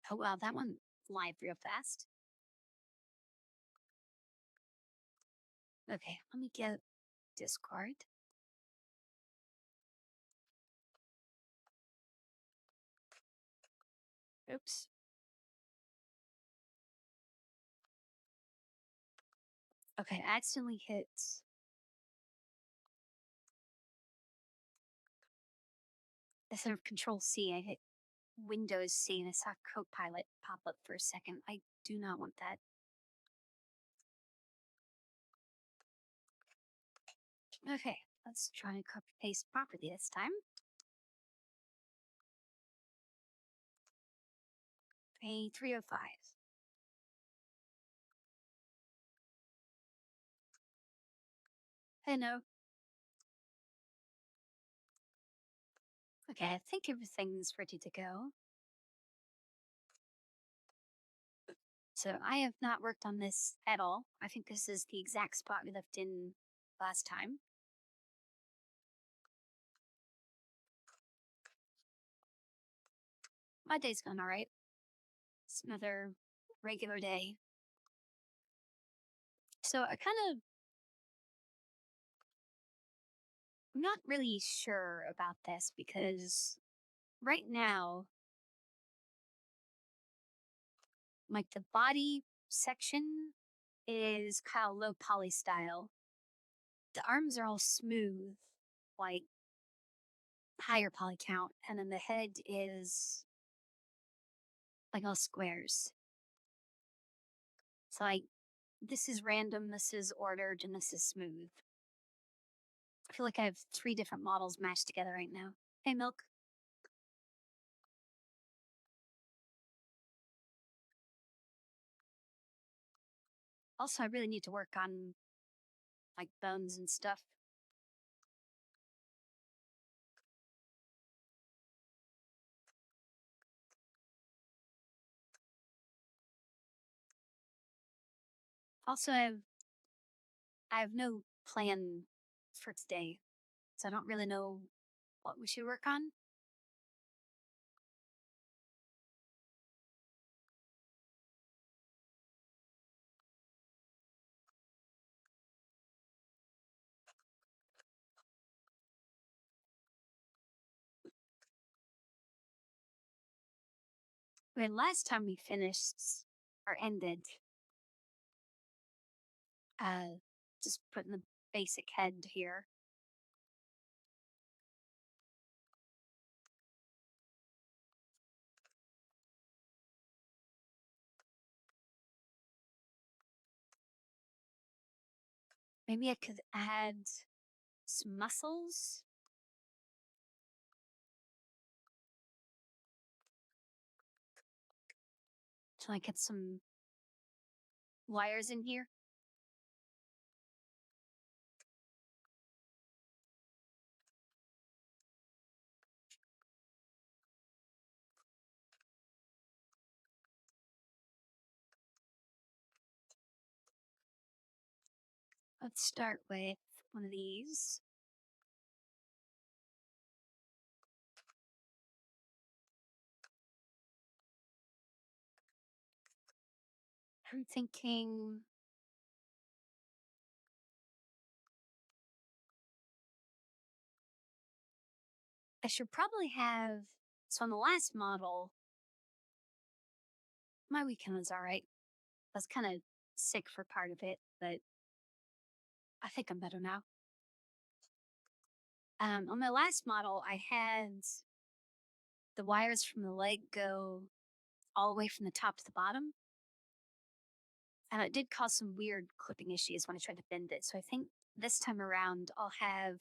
Oh, wow, that one live real fast. Okay, let me get Discord. Oops. Okay, I accidentally hit instead of Control C, I hit Windows C and I saw Copilot pop up for a second. I do not want that. Okay, let's try and copy paste properly this time. A 305. Hello. Okay, I think everything's ready to go. So I have not worked on this at all. I think this is the exact spot we left in last time. My day's gone all right. It's another regular day. So I'm not really sure about this because right now, like the body section is kind of low poly style. The arms are all smooth, like higher poly count, and then the head is like all squares. So like this is random, this is ordered, and this is smooth. I feel like I have three different models mashed together right now. Hey, Milk. Also, I really need to work on like bones and stuff. Also, I have no plan for today, so I don't really know what we should work on. I mean, last time we finished or ended, uh, just putting the basic head here. Maybe I could add some muscles. So I get some wires in here. Let's start with one of these. I'm thinking I should probably have. So on the last model, my weekend was all right. I was kind of sick for part of it, but I think I'm better now. On my last model, I had the wires from the leg go all the way from the top to the bottom. And it did cause some weird clipping issues when I tried to bend it. So I think this time around, I'll have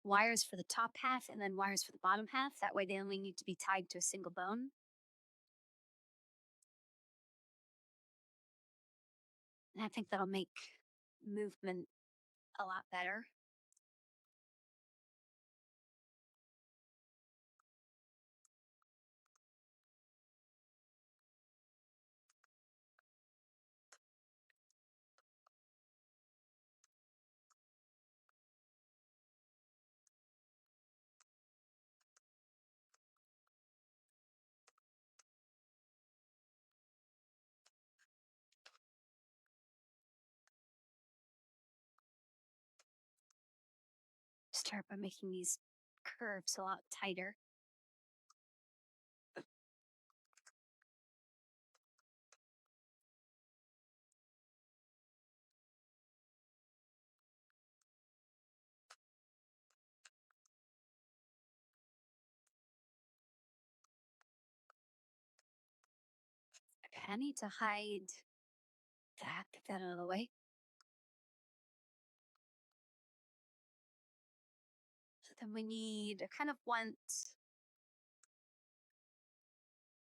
wires for the top half and then wires for the bottom half. That way they only need to be tied to a single bone. And I think that'll make movement a lot better. start by making these curves a lot tighter. Okay, I need to hide that, get that out of the way. So then we need, I kind of want,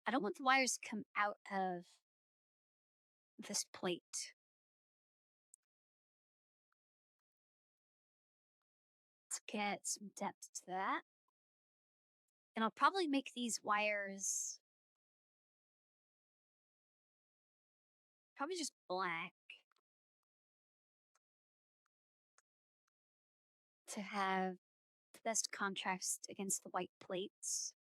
I don't want the wires to come out of this plate. Let's get some depth to that. And I'll probably make these wires probably just black to have the best contrast against the white plates.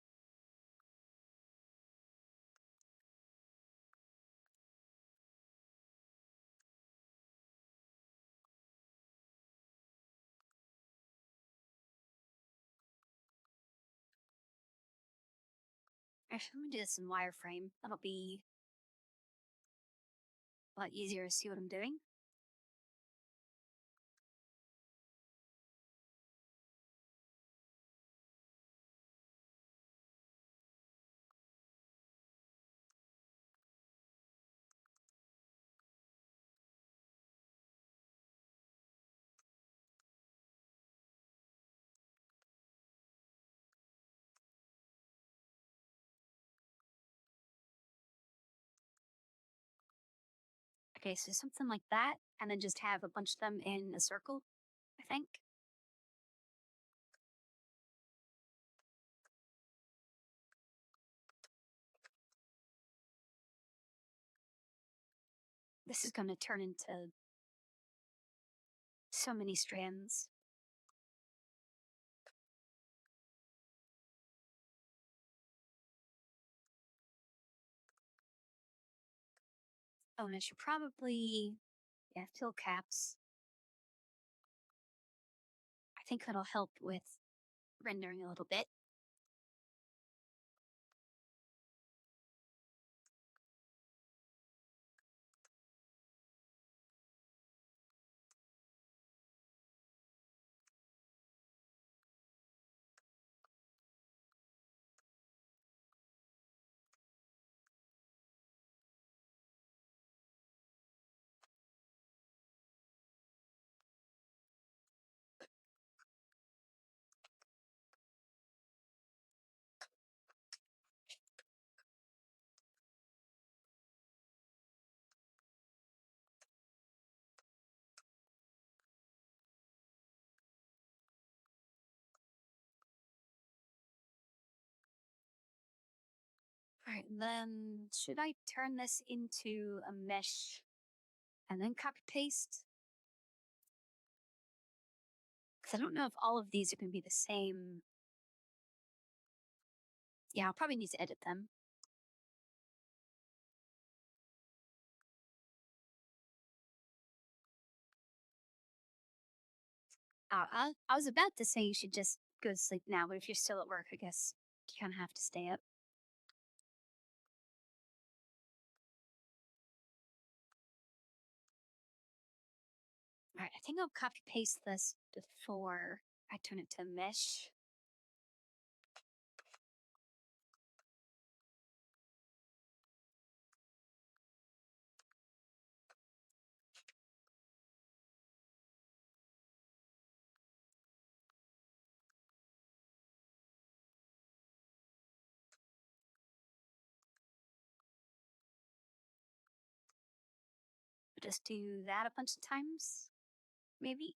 Actually, let me do this in wireframe. That'll be a lot easier to see what I'm doing. Okay, so something like that, and then just have a bunch of them in a circle, I think. This is going to turn into so many strands. Oh, and I should probably, yeah, fill caps. I think that'll help with rendering a little bit. All right, then should I turn this into a mesh and then copy paste? Because I don't know if all of these are going to be the same. Yeah, I'll probably need to edit them. I was about to say you should just go to sleep now, but if you're still at work, I guess you kind of have to stay up. All right, I think I'll copy paste this before I turn it to mesh. Just do that a bunch of times, maybe.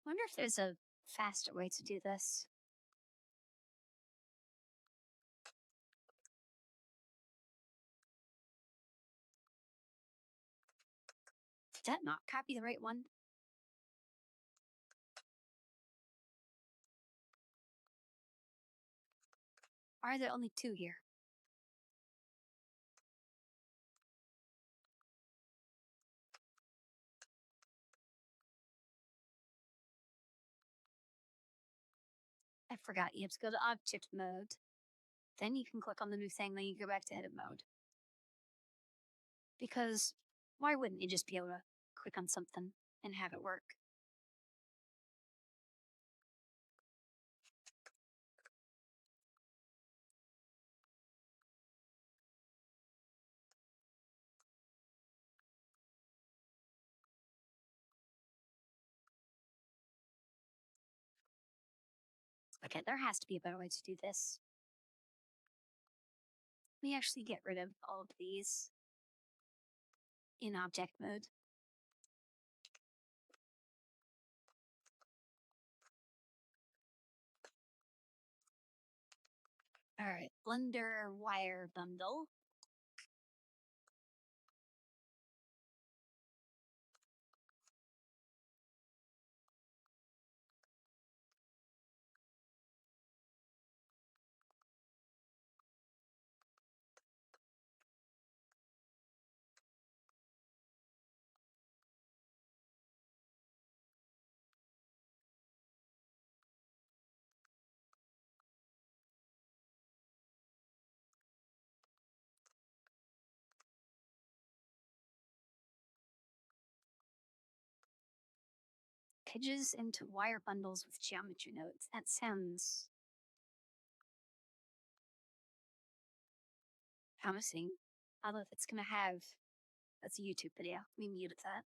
Wonder if there's a faster way to do this. Did that not copy the right one? Why are there only 2 here? I forgot. You have to go to object mode. Then you can click on the new thing, then you go back to edit mode. Because why wouldn't you just be able to click on something and have it work? Okay, there has to be a better way to do this. We actually get rid of all of these in object mode. All right, Blender wire bundle. Edges into wire bundles with geometry nodes. That sounds promising. I don't know if it's gonna have. That's a YouTube video. Let me mute that.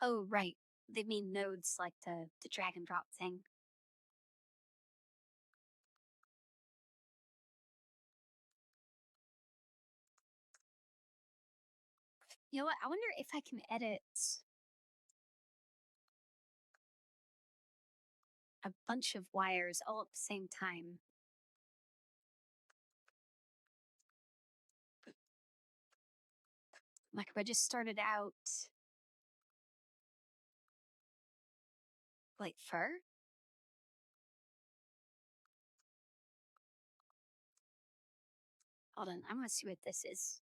Oh, right. They mean nodes like the drag and drop thing. You know what? I wonder if I can edit a bunch of wires all at the same time. Like if I just started out like fur. Hold on, I'm gonna see what this is.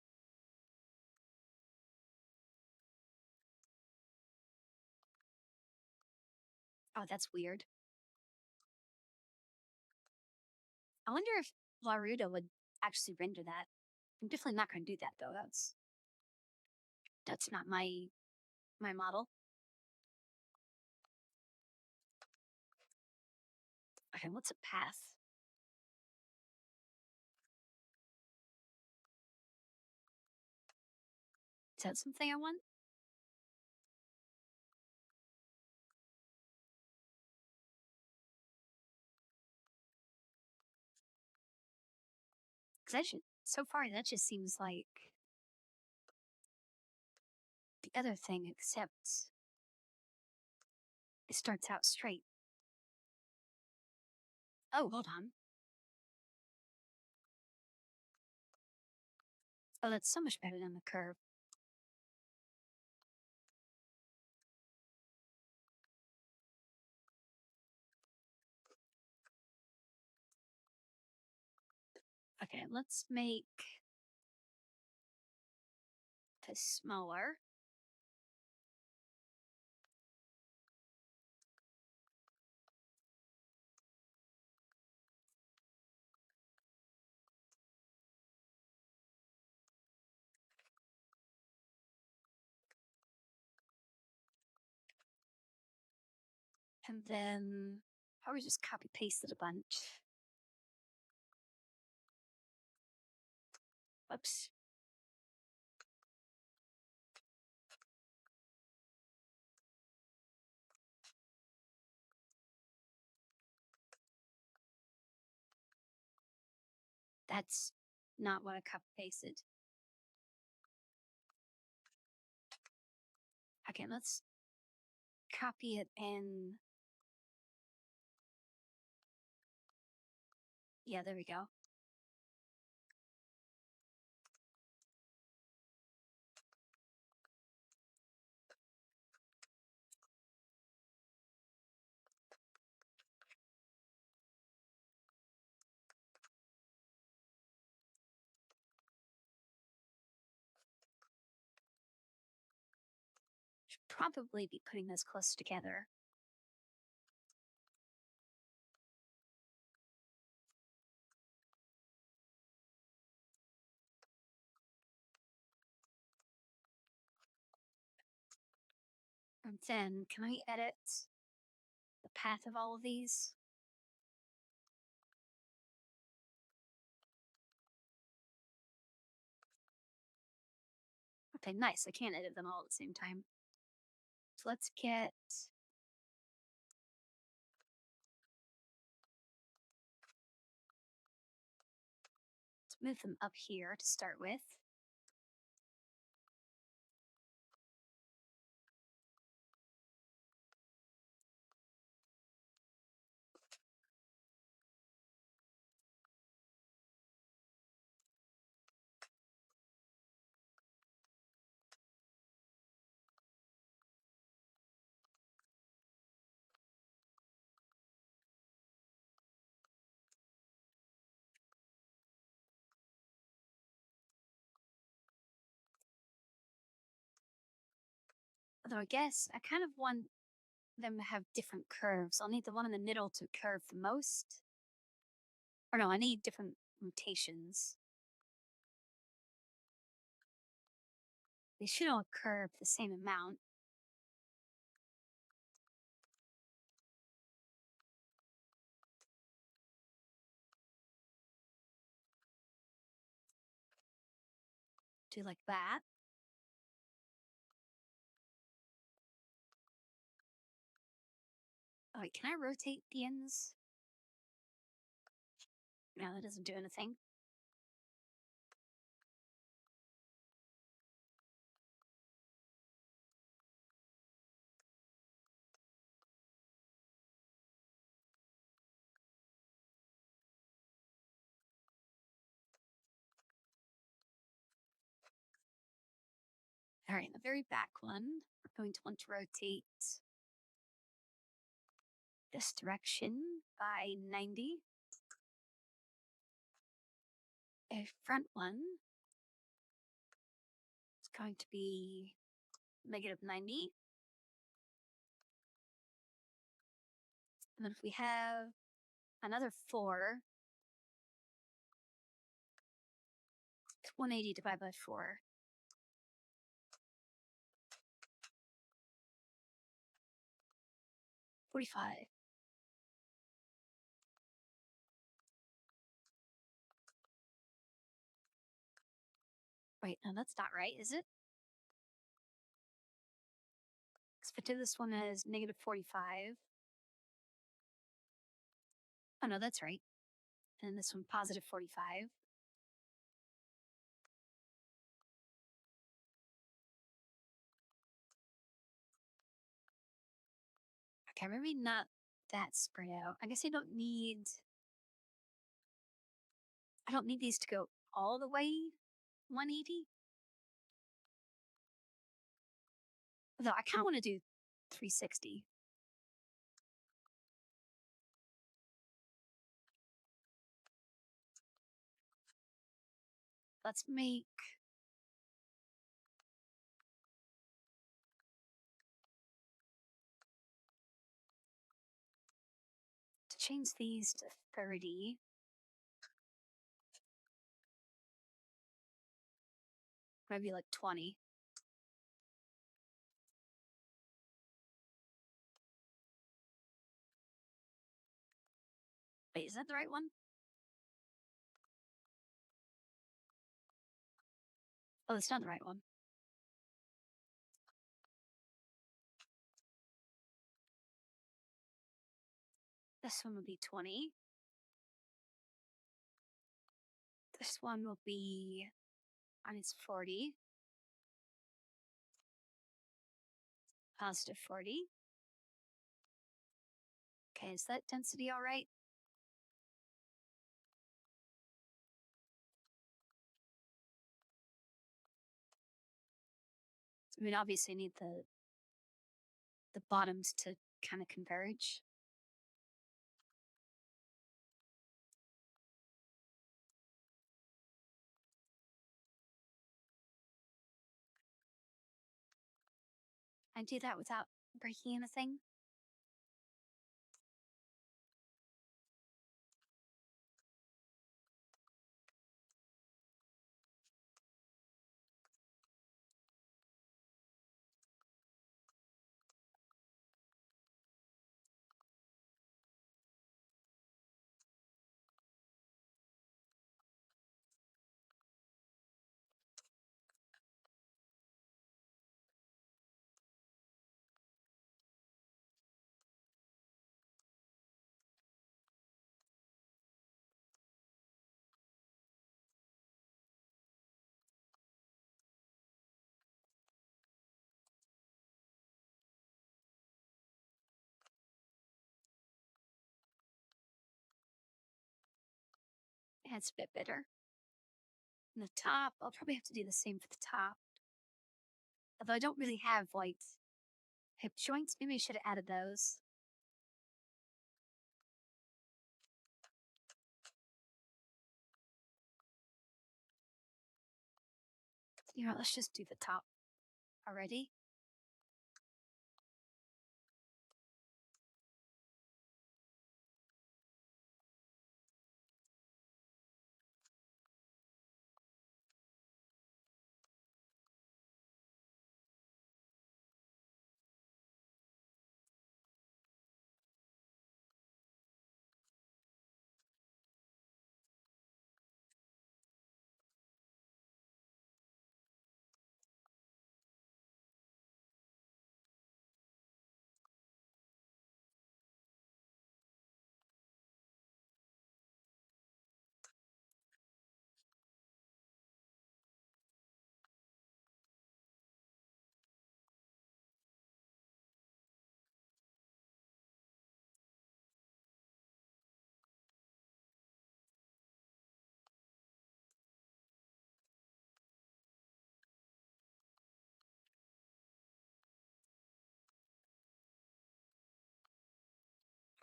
Oh, that's weird. I wonder if Laruda would actually render that. I'm definitely not gonna do that though. That's not my model. Okay, what's a path? Is that something I want? Because so far that just seems like the other thing, except it starts out straight. Oh, hold on. Oh, that's so much better than the curve. Okay, let's make this smaller. And then probably just copy pasted a bunch. Whoops. That's not what I copy pasted. Okay, let's copy it in. Yeah, there we go. Should probably be putting this close together. And then, can I edit the path of all of these? Okay, nice. I can't edit them all at the same time. So let's get move them up here to start with. Although I guess I kind of want them to have different curves. I'll need the one in the middle to curve the most. Or no, I need different rotations. They should all curve the same amount. Do like that. Oh, wait, can I rotate the ends? No, that doesn't do anything. All right, the very back one, we're going to want to rotate this direction by 90. A front one is going to be -90. And then if we have another 4, it's 180 divided by 4. 45. Wait, no, that's not right, is it? Because if I do this one as -45. Oh, no, that's right. And this one +45. Okay, maybe not that spread out. I guess I don't need these to go all the way 180. Though I kind of want to do 360. Let's make to change these to 30. Maybe like 20. Wait, is that the right one? Oh, that's not the right one. This one will be 20. This one will be minus 40. Positive 40. Okay, is that density all right? I mean, obviously, I need the bottoms to kind of converge. I do that without breaking anything. Yeah, it's a bit better. And the top, I'll probably have to do the same for the top. Although I don't really have like hip joints, maybe I should have added those. You know, let's just do the top already.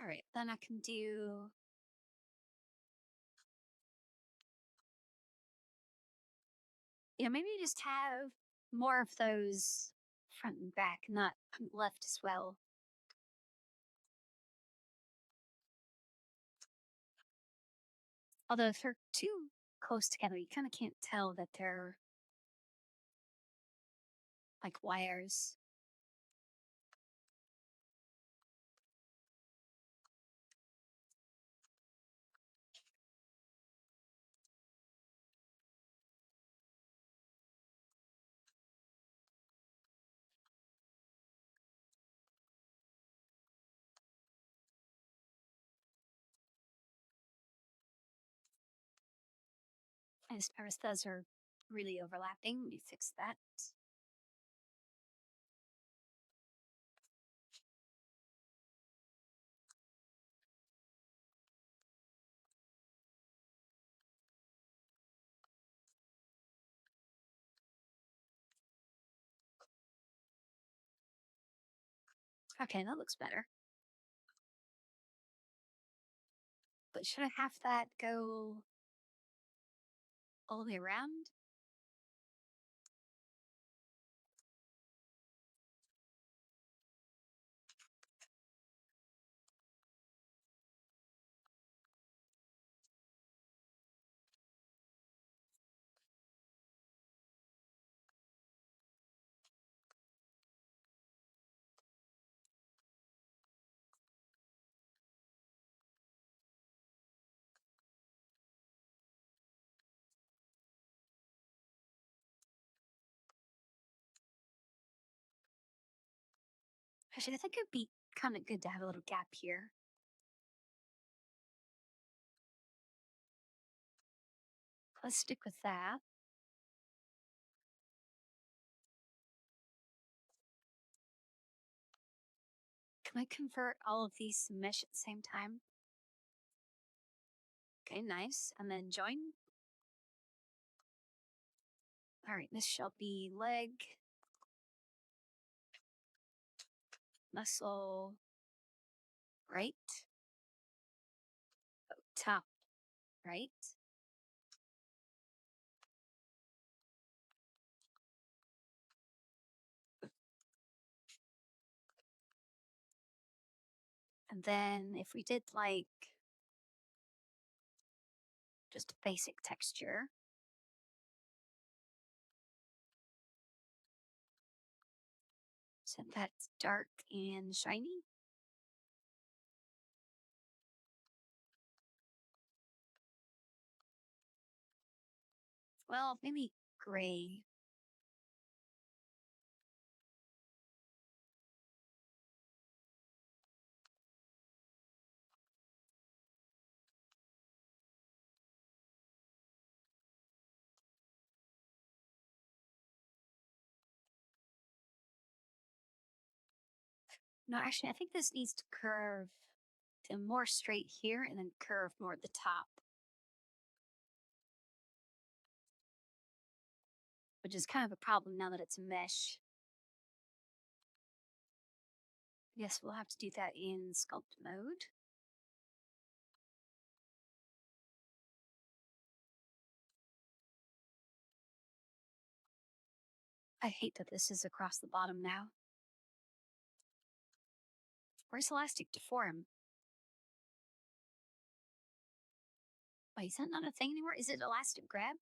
All right, then I can do, maybe just have more of those front and back, not left as well. Although if they're too close together, you kind of can't tell that they're like wires. As far as those are really overlapping, let me fix that. Okay, that looks better. But should I have that go all the way around? Actually, I think it'd be kind of good to have a little gap here. Let's stick with that. Can I convert all of these to mesh at the same time? Okay, nice. And then join. All right, this shall be leg, muscle, right, top, right. And then if we did like just a basic texture, set that dark and shiny. Well, maybe gray. No, actually, I think this needs to curve to more straight here and then curve more at the top, which is kind of a problem now that it's mesh. Yes, we'll have to do that in sculpt mode. I hate that this is across the bottom now. Where's elastic deform? Wait, is that not a thing anymore? Is it elastic grab?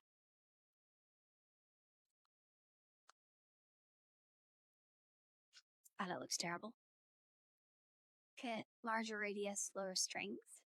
Oh, that looks terrible. Okay, larger radius, lower strength.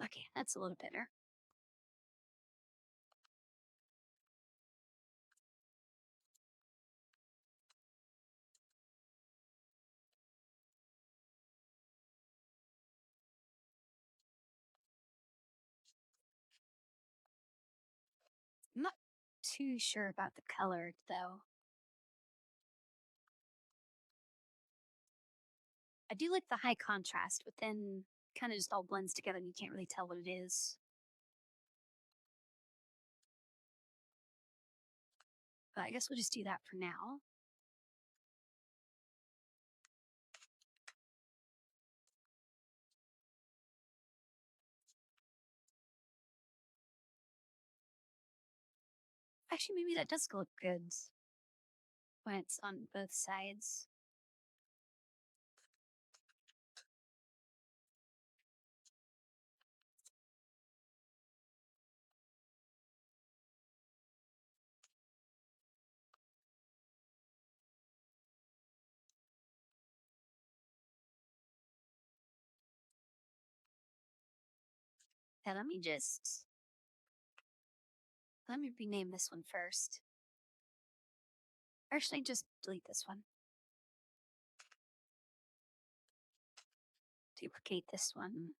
Okay, that's a little better. I'm not too sure about the color, though. I do like the high contrast, but then kind of just all blends together and you can't really tell what it is. But I guess we'll just do that for now. Actually, maybe that does look good when it's on both sides. Yeah, let me rename this one first. Or should I just delete this one? Duplicate this one.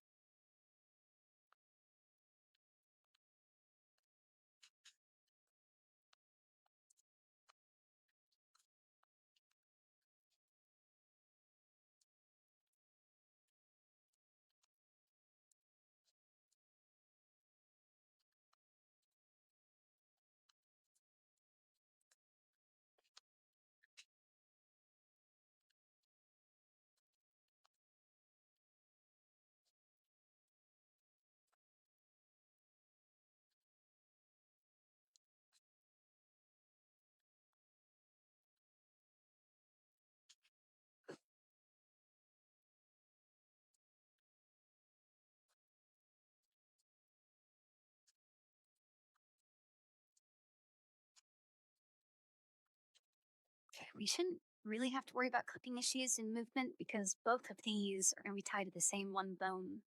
We shouldn't really have to worry about clipping issues in movement because both of these are going to be tied to the same one bone.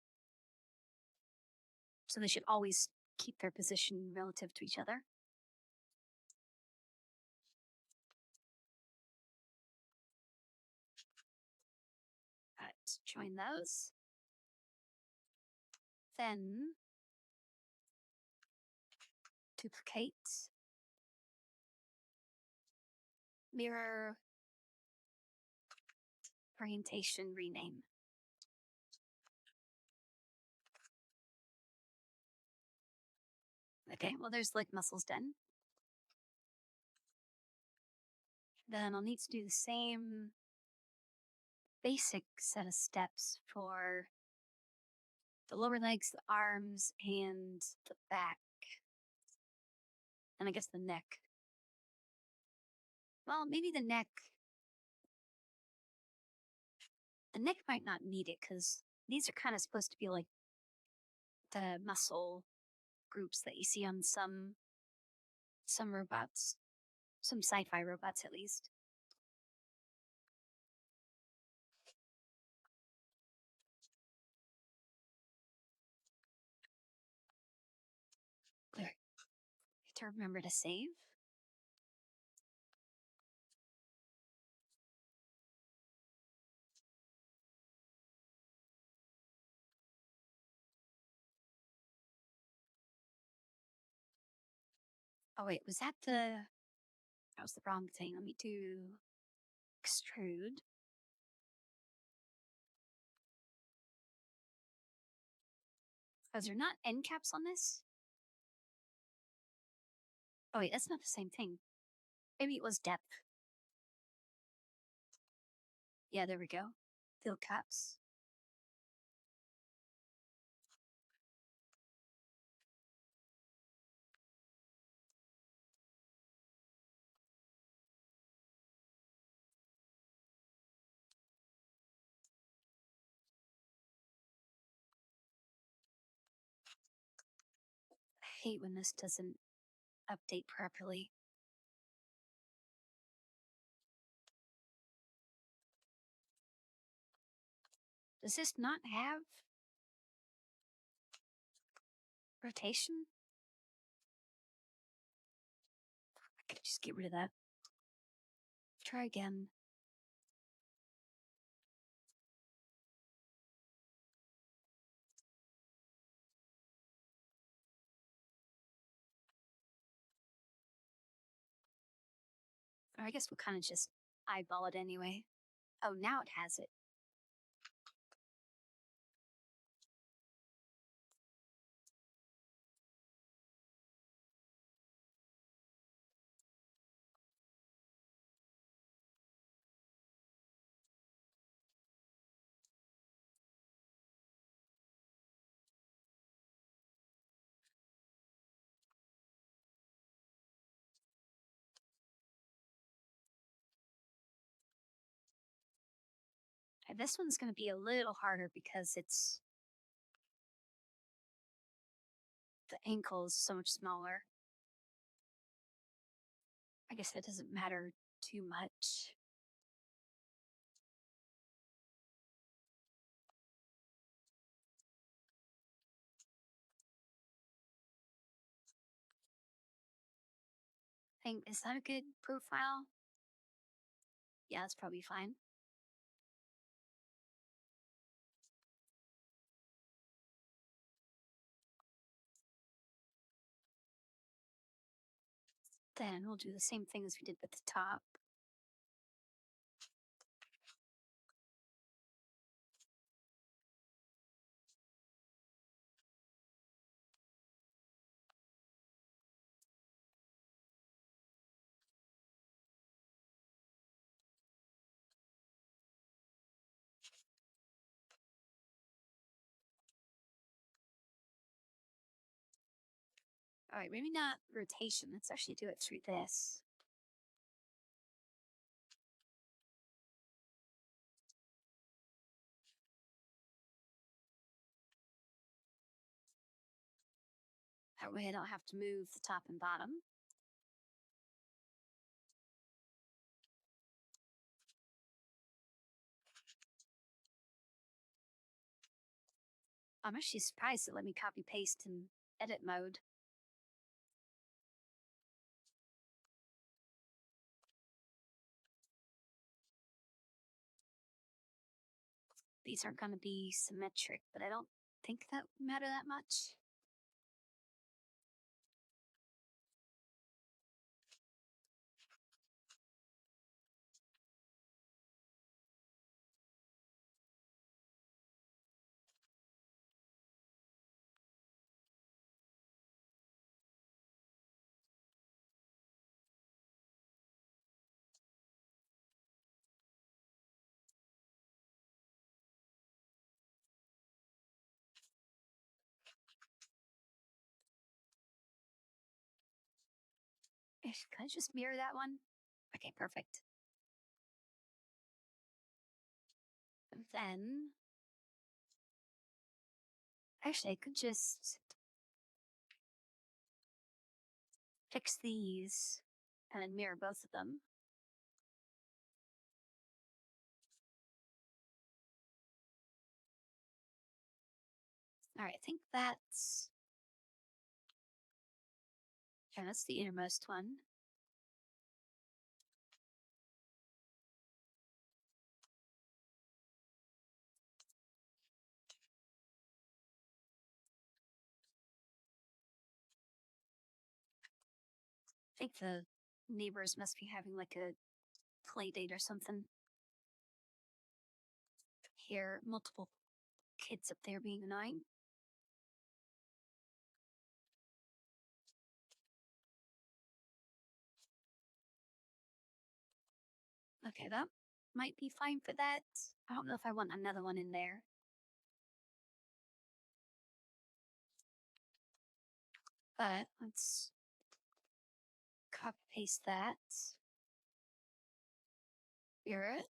So they should always keep their position relative to each other. Let's join those. Then duplicate, mirror, orientation, rename. Okay, well, there's leg muscles done. Then I'll need to do the same basic set of steps for the lower legs, the arms, and the back. And I guess the neck. Well, maybe the neck. The neck might not need it because these are kind of supposed to be like the muscle groups that you see on some robots, some sci-fi robots at least. There. To remember to save. Oh wait, was that the? That was the wrong thing. Let me do extrude. Because there not end caps on this? Oh wait, that's not the same thing. Maybe it was depth. Yeah, there we go. Fill caps. I hate when this doesn't update properly. Does this not have rotation? I could just get rid of that. Try again. Or I guess we'll kind of just eyeball it anyway. Oh, now it has it. This one's going to be a little harder because the ankle is so much smaller. I guess that doesn't matter too much. Is that a good profile? Yeah, that's probably fine. Then we'll do the same thing as we did with the top. All right, maybe not rotation. Let's actually do it through this. That way I don't have to move the top and bottom. I'm actually surprised it let me copy paste in edit mode. These aren't going to be symmetric, but I don't think that would matter that much. Can I just mirror that one? Okay, perfect. And then, actually, I could just fix these and then mirror both of them. All right, I think that's, yeah, that's the innermost one. I think the neighbors must be having like a play date or something. Hear multiple kids up there being annoying. Okay, that might be fine for that. I don't know if I want another one in there. But let's copy paste that. Mirror it.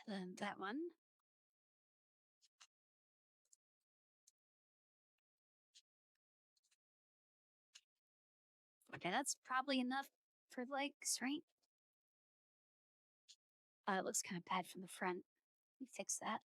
And then that one. Okay, that's probably enough for legs, right? It looks kind of bad from the front. Let me fix that.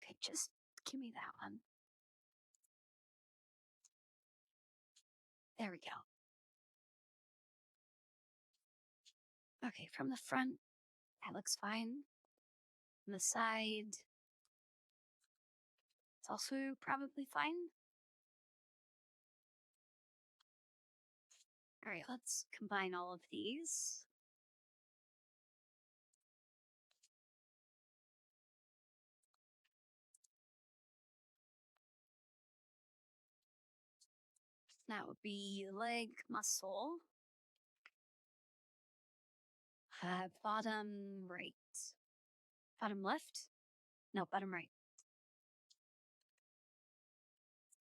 Okay, just give me that one. There we go. Okay, from the front, that looks fine. From the side, it's also probably fine. All right, let's combine all of these. That would be leg muscle. Bottom right. Bottom left? No, bottom right.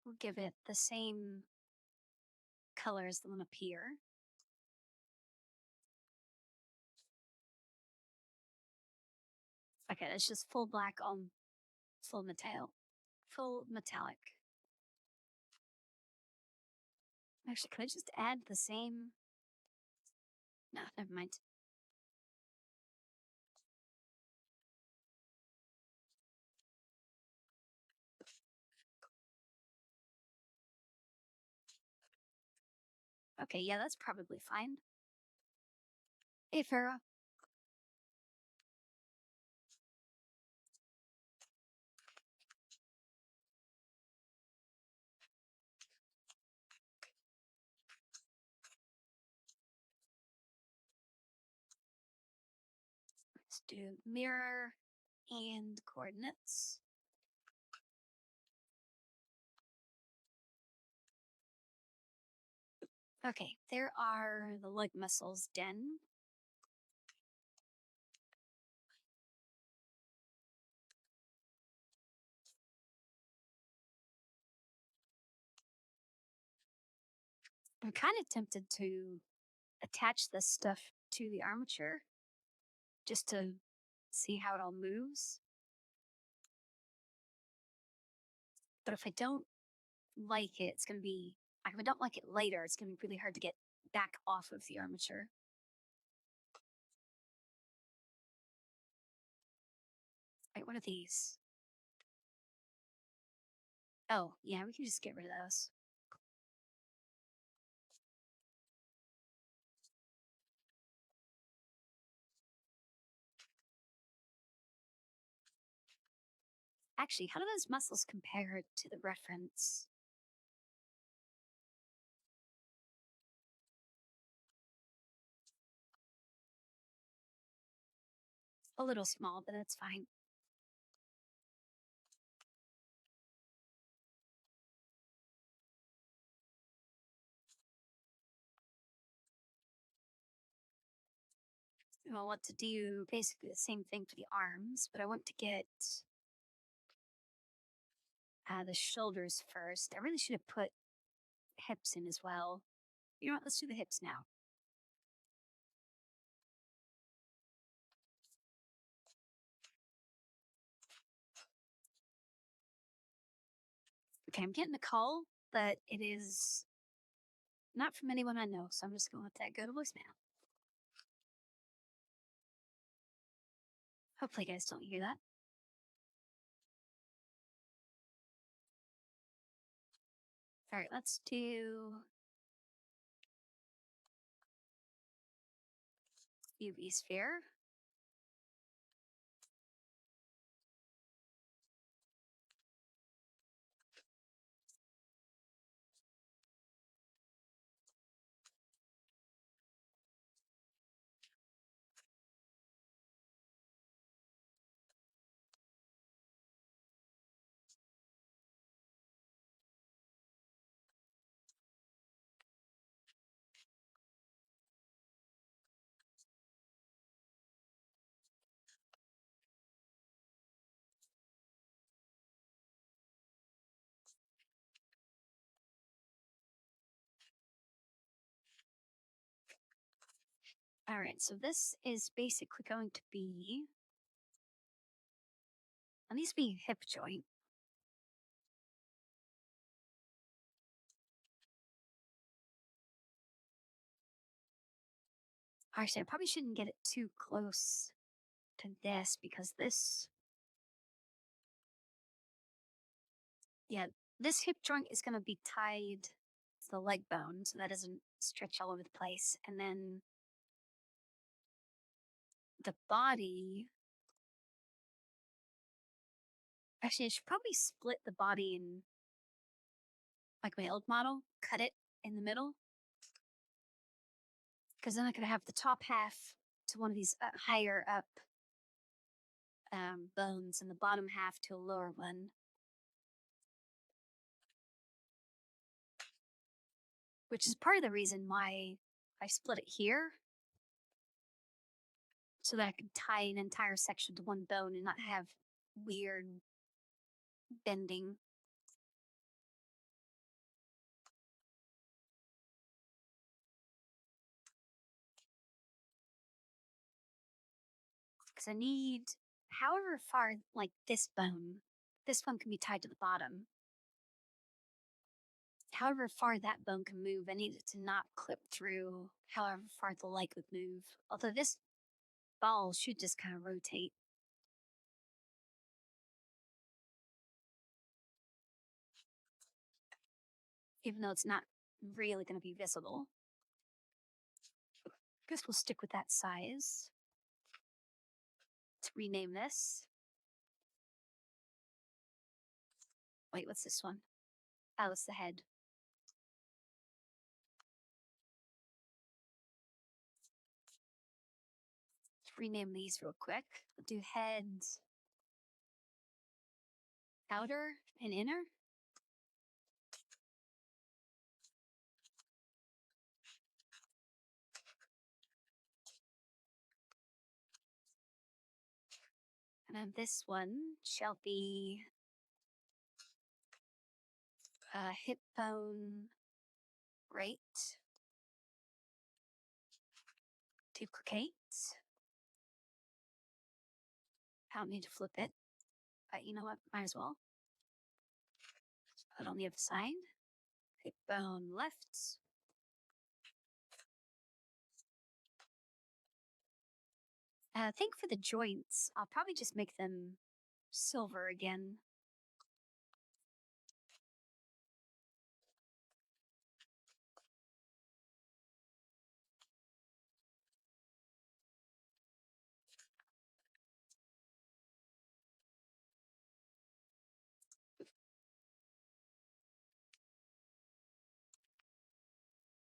We'll give it the same color as the one up here. Okay, it's just full black on full metallic. Full metallic. Actually, could I just add the same? No, never mind. Okay, yeah, that's probably fine. Hey, Farah. Let's do mirror and coordinates. Okay, there are the leg muscles done. I'm kind of tempted to attach this stuff to the armature just to see how it all moves. But if I don't like it, it's going to be, if I don't like it later, it's going to be really hard to get back off of the armature. Right, what are these? Oh, yeah, we can just get rid of those. Actually, how do those muscles compare to the reference? A little small, but that's fine. I want to do basically the same thing for the arms, but I want to get the shoulders first. I really should have put hips in as well. You know what? Let's do the hips now. Okay, I'm getting a call, but it is not from anyone I know, so I'm just going to let that go to voicemail. Hopefully, you guys don't hear that. All right, let's do UV sphere. All right, so this is basically going to be, it needs to be hip joint. Actually, I probably shouldn't get it too close to this because this, yeah, this hip joint is going to be tied to the leg bone so that doesn't stretch all over the place. And then the body, actually, I should probably split the body in, like my old model, cut it in the middle. Because then I could have the top half to one of these higher up bones and the bottom half to a lower one. Which is part of the reason why I split it here. So that I could tie an entire section to one bone and not have weird bending. Because I need, however far, like this bone can be tied to the bottom. However far that bone can move, I need it to not clip through however far the leg would move. Although this ball should just kind of rotate. Even though it's not really going to be visible. Guess we'll stick with that size. Let's rename this. Wait, what's this one? Oh, it's the head. Let's rename these real quick. We'll do heads, outer, and inner. And then this one shall be hip bone Great. Duplicate. I don't need to flip it, but you know what? Might as well. Put on the other side. Hip bone left. I think for the joints, I'll probably just make them silver again.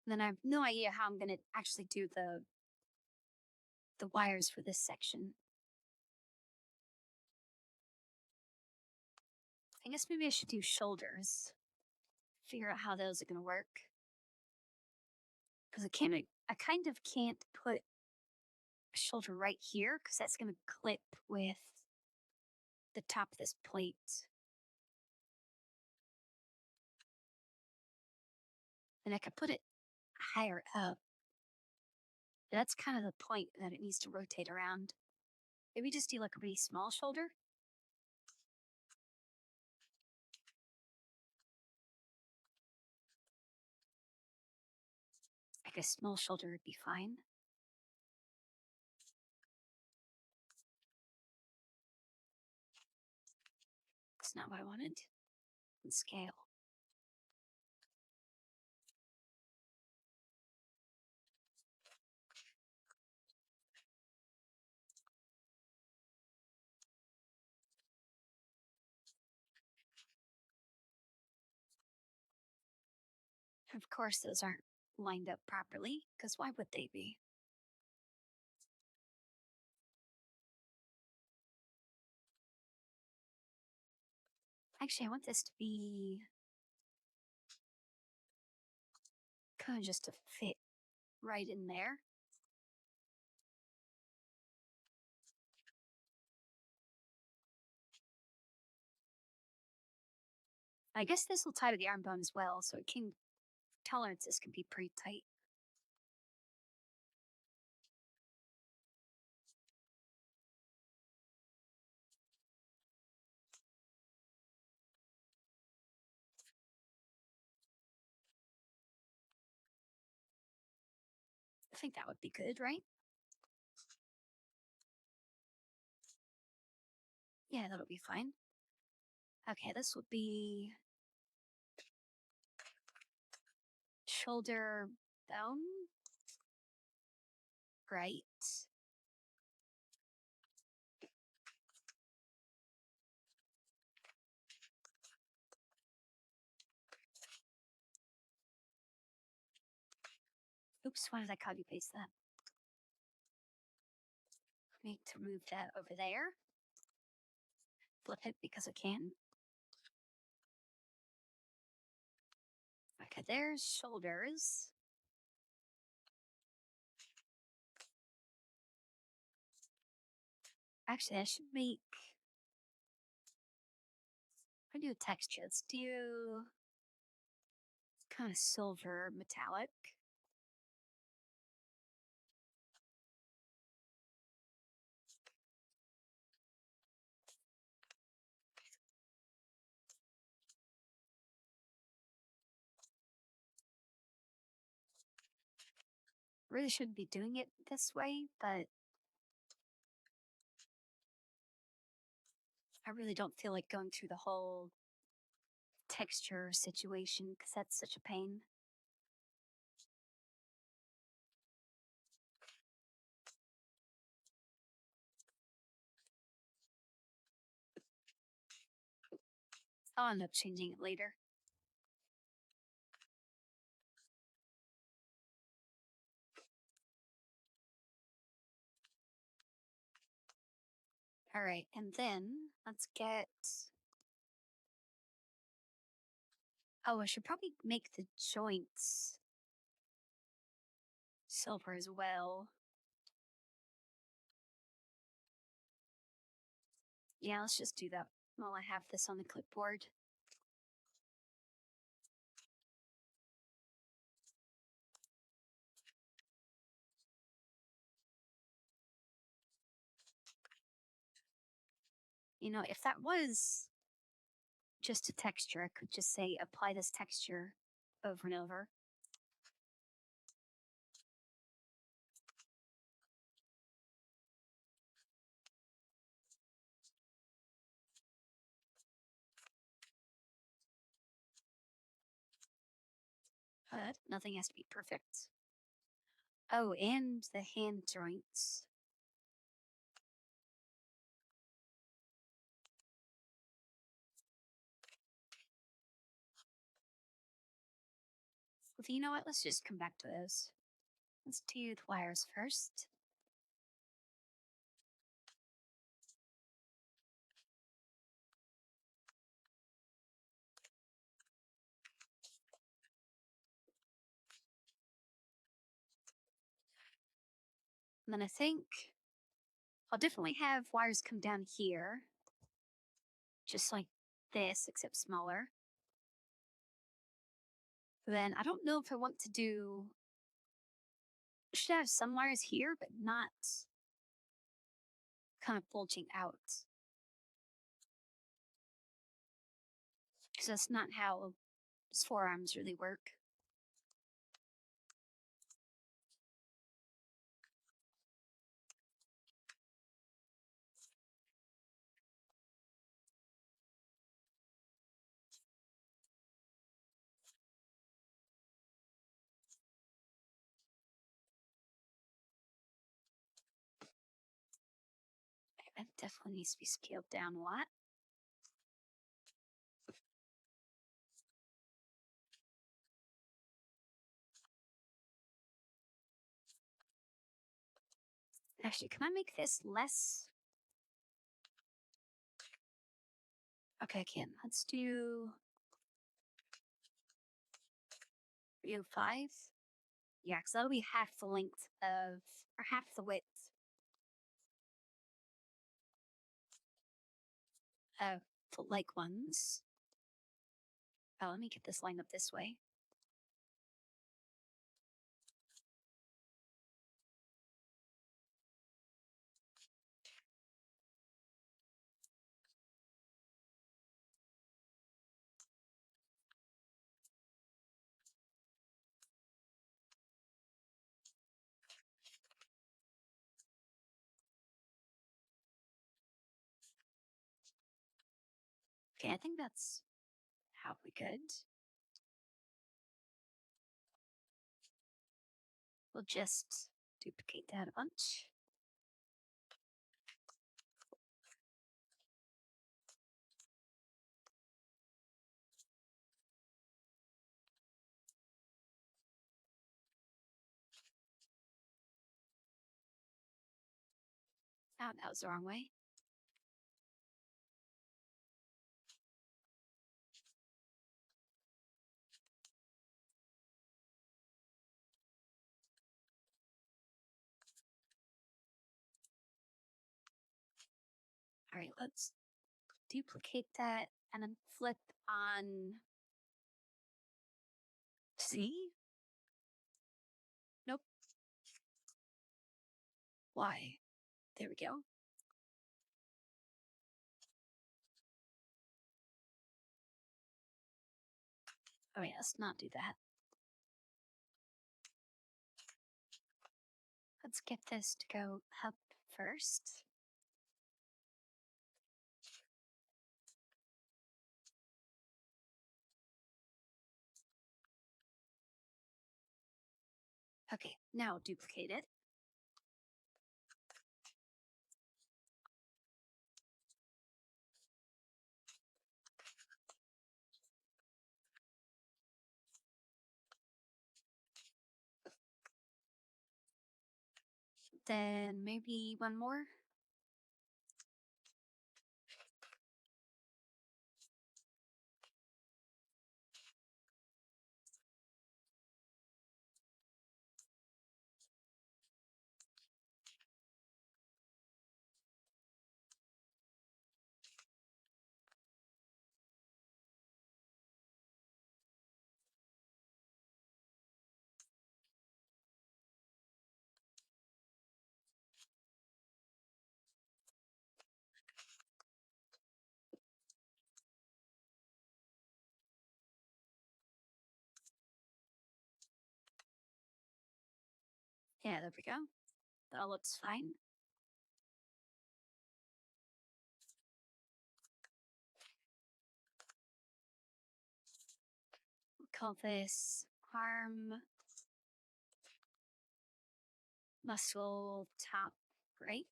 And then I have no idea how I'm going to actually do the wires for this section. I guess maybe I should do shoulders. Figure out how those are going to work. Because I kind of can't put a shoulder right here because that's going to clip with the top of this plate. And I could put it higher up. That's kind of the point that it needs to rotate around. Maybe just do like a really small shoulder. Like a small shoulder would be fine. It's not what I wanted. And scale. Of course, those aren't lined up properly, because why would they be? Actually, I want this to be kind of just to fit right in there. I guess this will tie to the arm bone as well, so it can tolerances can be pretty tight. I think that would be good, right? Yeah, that'll be fine. Okay, this would be shoulder bone. Right. Oops, why did I copy paste that? Need to move that over there. Flip it because I can. Okay, there's shoulders. Actually, I should make. I do a texture. Let's do kind of silver metallic. Really shouldn't be doing it this way, but I really don't feel like going through the whole texture situation because that's such a pain. I'll end up changing it later. All right, and then let's get. Oh, I should probably make the joints silver as well. Yeah, let's just do that while I have this on the clipboard. If that was just a texture, I could just say apply this texture over and over. But nothing has to be perfect. Oh, and the hand joints. Well, you know what? Let's just come back to those. Let's do the wires first. And then I think I'll definitely have wires come down here, just like this, except smaller. Then I don't know if I want to do, should have some wires here, but not kind of bulging out. Because that's not how forearms really work. That definitely needs to be scaled down a lot. Actually, can I make this less? Okay, I can. Let's do 305. Yeah, because that'll be half the length of, or half the width of the leg ones. Oh, let me get this lined up this way. Okay, I think that's probably good. We'll just duplicate that a bunch. Oh, that was the wrong way. All right, let's duplicate that and then flip on C. Nope. Y. There we go. Oh yeah, let's not do that. Let's get this to go up first. Okay, now duplicate it. Then maybe one more. Yeah, there we go. That all looks fine. We'll call this arm muscle top right.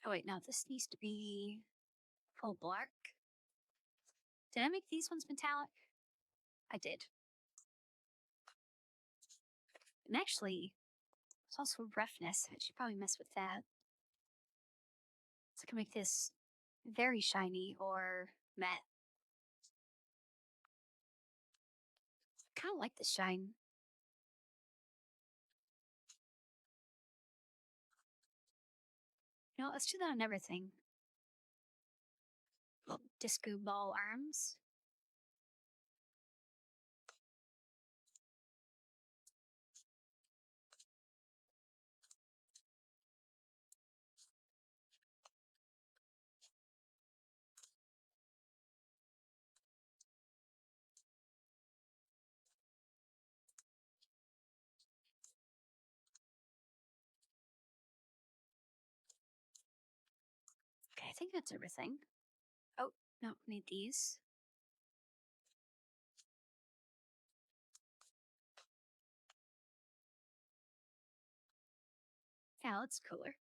Oh wait, no, this needs to be full black. Did I make these ones metallic? I did. And actually, there's also roughness. I should probably mess with that. So I can make this very shiny or matte. I kind of like the shine. You know, let's do that on everything. Oh, disco ball arms. Okay, I think that's everything. Oh, no, need these. Yeah, that's cooler.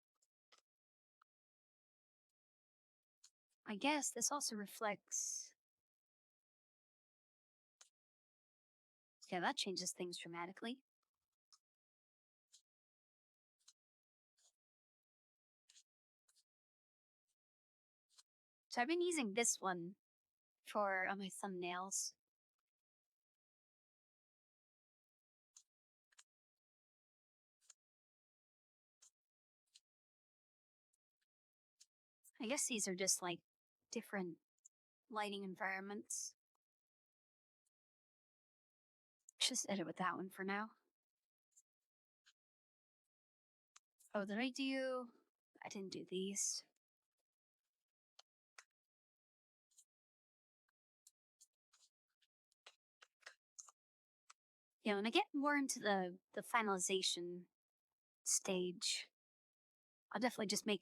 I guess this also reflects. Yeah, that changes things dramatically. So I've been using this one for my thumbnails. I guess these are just like different lighting environments. Just edit with that one for now. Oh, did I do? I didn't do these. Yeah, when I get more into the finalization stage, I'll definitely just make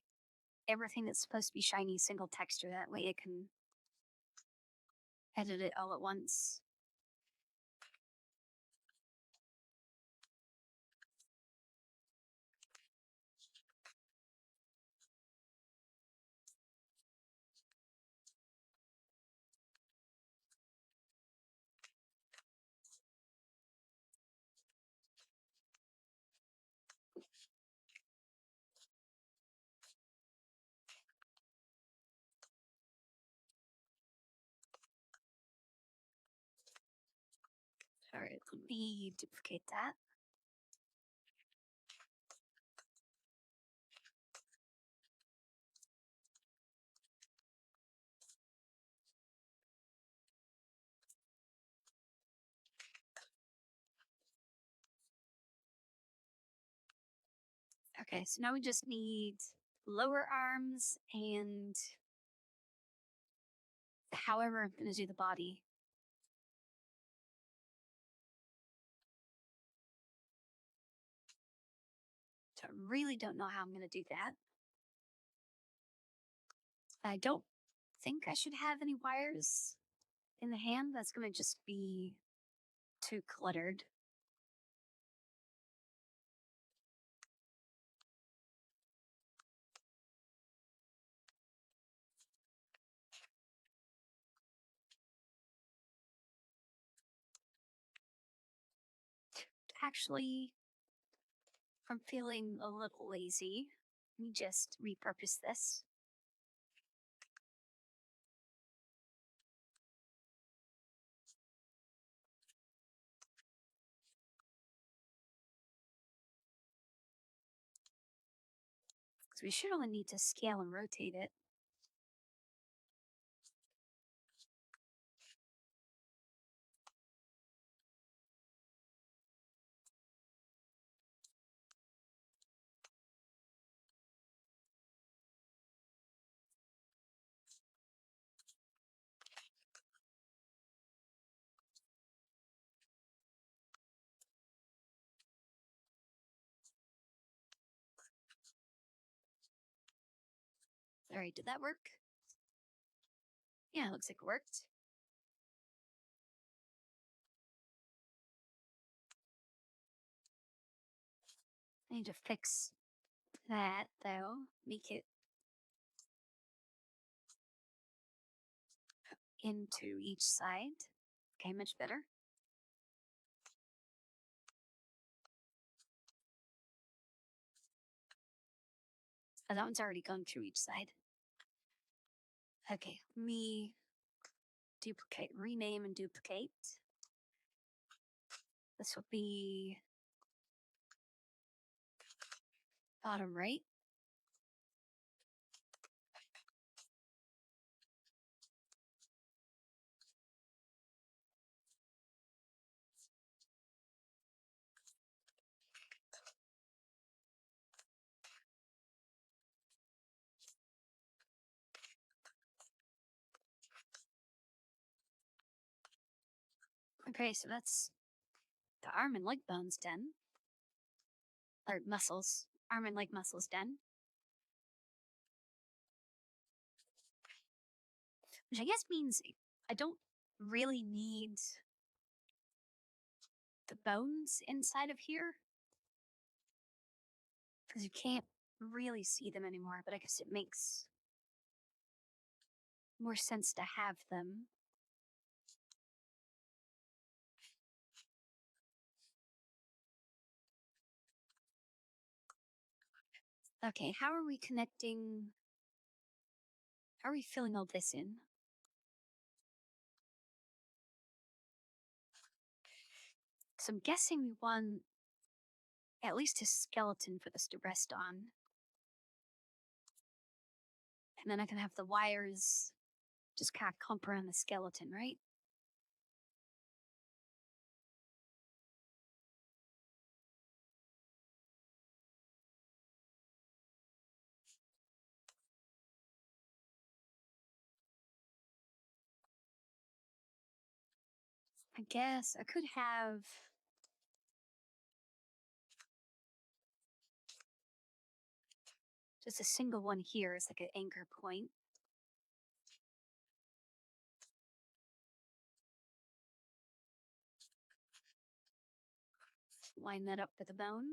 everything that's supposed to be shiny single texture. That way it can edit it all at once. All right, let me duplicate that. Okay, so now we just need lower arms and however I'm going to do the body. So I really don't know how I'm going to do that. I don't think I should have any wires in the hand. That's going to just be too cluttered. Actually, I'm feeling a little lazy. Let me just repurpose this. Because we should only need to scale and rotate it. All right, did that work? Yeah, looks like it worked. I need to fix that, though. Make it into each side. Okay, much better. Oh, that one's already gone through each side. Okay, let me duplicate, rename and duplicate. This will be bottom right. Okay, so that's the arm and leg bones done. Or muscles. Arm and leg muscles done. Which I guess means I don't really need the bones inside of here. Because you can't really see them anymore, but I guess it makes more sense to have them. Okay, how are we connecting? How are we filling all this in? So I'm guessing we want at least a skeleton for this to rest on. And then I can have the wires just kind of clump around the skeleton, right? I guess I could have just a single one here as like an anchor point. Line that up with a bone.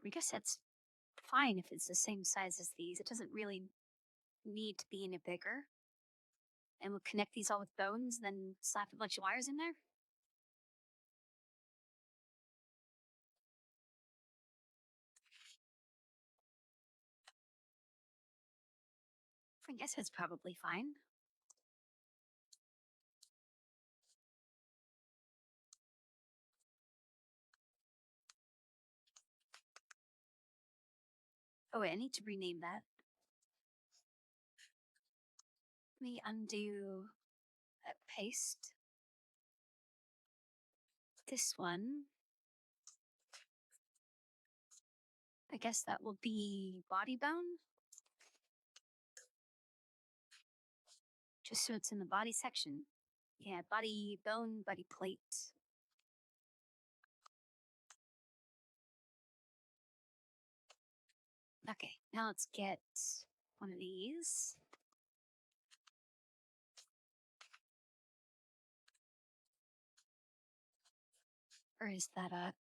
I guess that's fine if it's the same size as these. It doesn't really need to be any bigger. And we'll connect these all with bones, then slap a bunch of wires in there. I guess that's probably fine. Oh wait, I need to rename that. Let me undo that paste. This one, I guess that will be body bone. Just so it's in the body section. Yeah, body bone, body plate. Okay, now let's get one of these. Or is that a...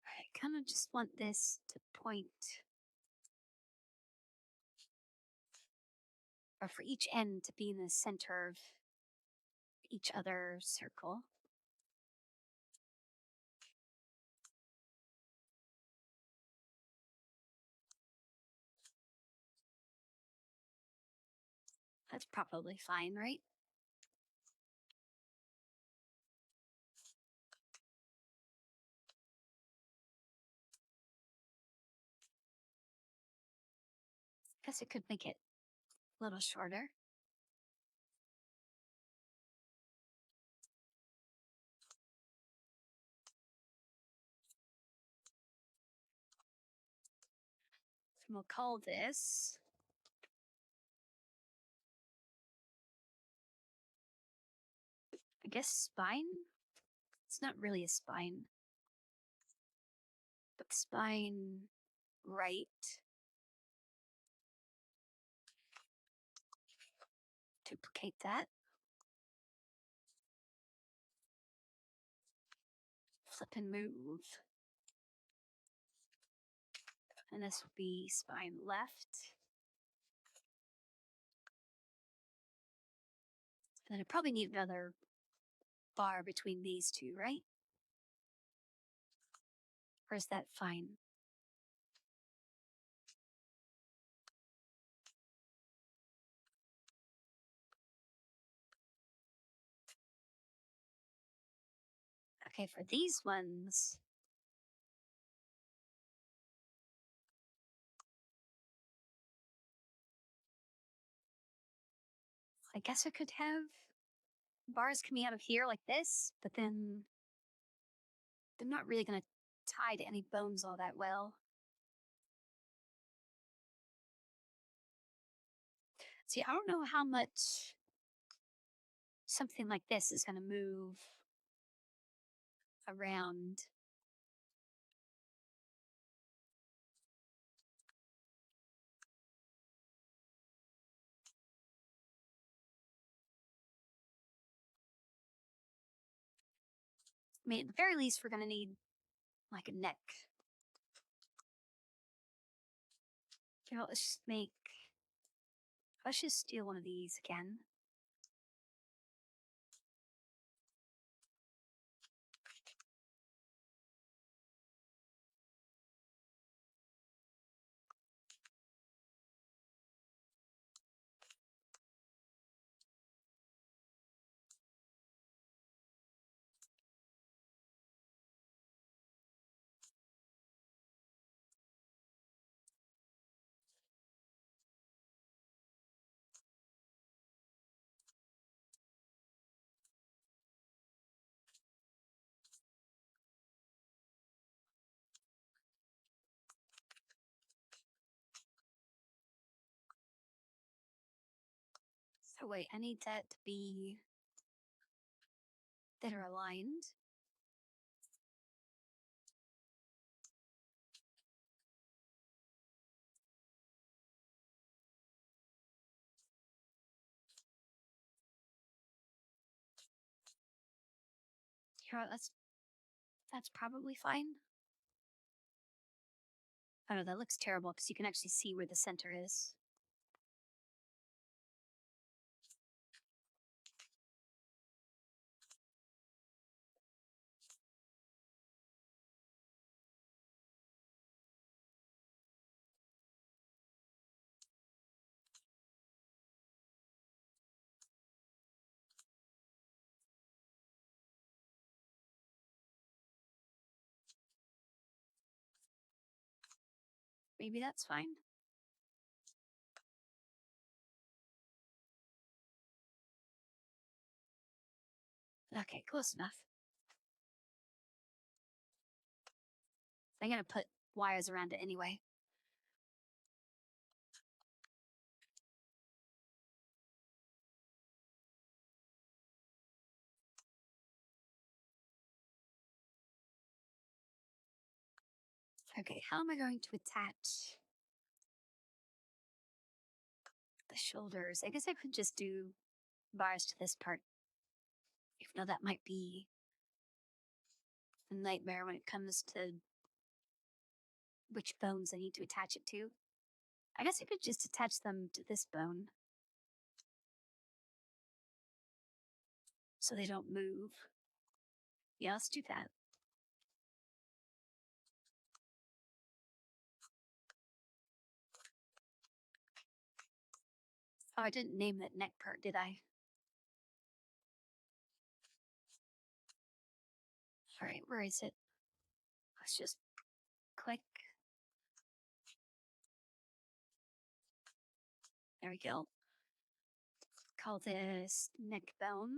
I kind of just want this to point, or for each end to be in the center of each other circle. That's probably fine, right? Guess it could make it a little shorter. And we'll call this I guess spine? It's not really a spine. But spine right. Duplicate that. Flip and move. And this will be spine left. And then I probably need another bar between these two, right? Or is that fine? Okay, for these ones, I guess I could have bars coming out of here like this, but then they're not really going to tie to any bones all that well. See, I don't know how much something like this is going to move around. I mean, at the very least, we're going to need like a neck. You know, let's just steal one of these again. So wait, I need that to be that are aligned. Here, that's probably fine. Oh no, that looks terrible because you can actually see where the center is. Maybe that's fine. Okay, close enough. I'm gonna put wires around it anyway. Okay, how am I going to attach the shoulders? I guess I could just do bars to this part. Even though that might be a nightmare when it comes to which bones I need to attach it to. I guess I could just attach them to this bone so they don't move. Yeah, let's do that. Oh, I didn't name that neck part, did I? All right, where is it? Let's just click. There we go. Call this neck bone.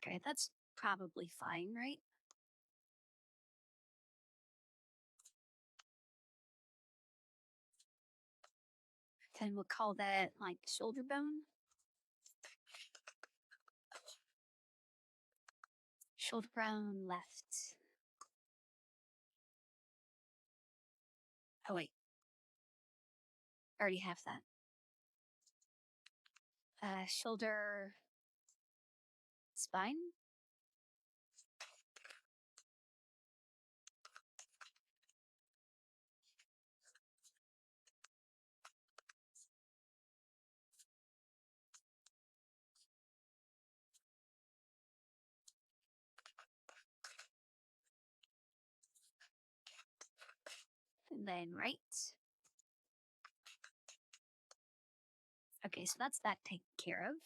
Okay, that's probably fine, right? Then we'll call that like shoulder bone. Shoulder bone left. Oh, wait. I already have that. Shoulder spine. And then right. Okay, so that's that taken care of.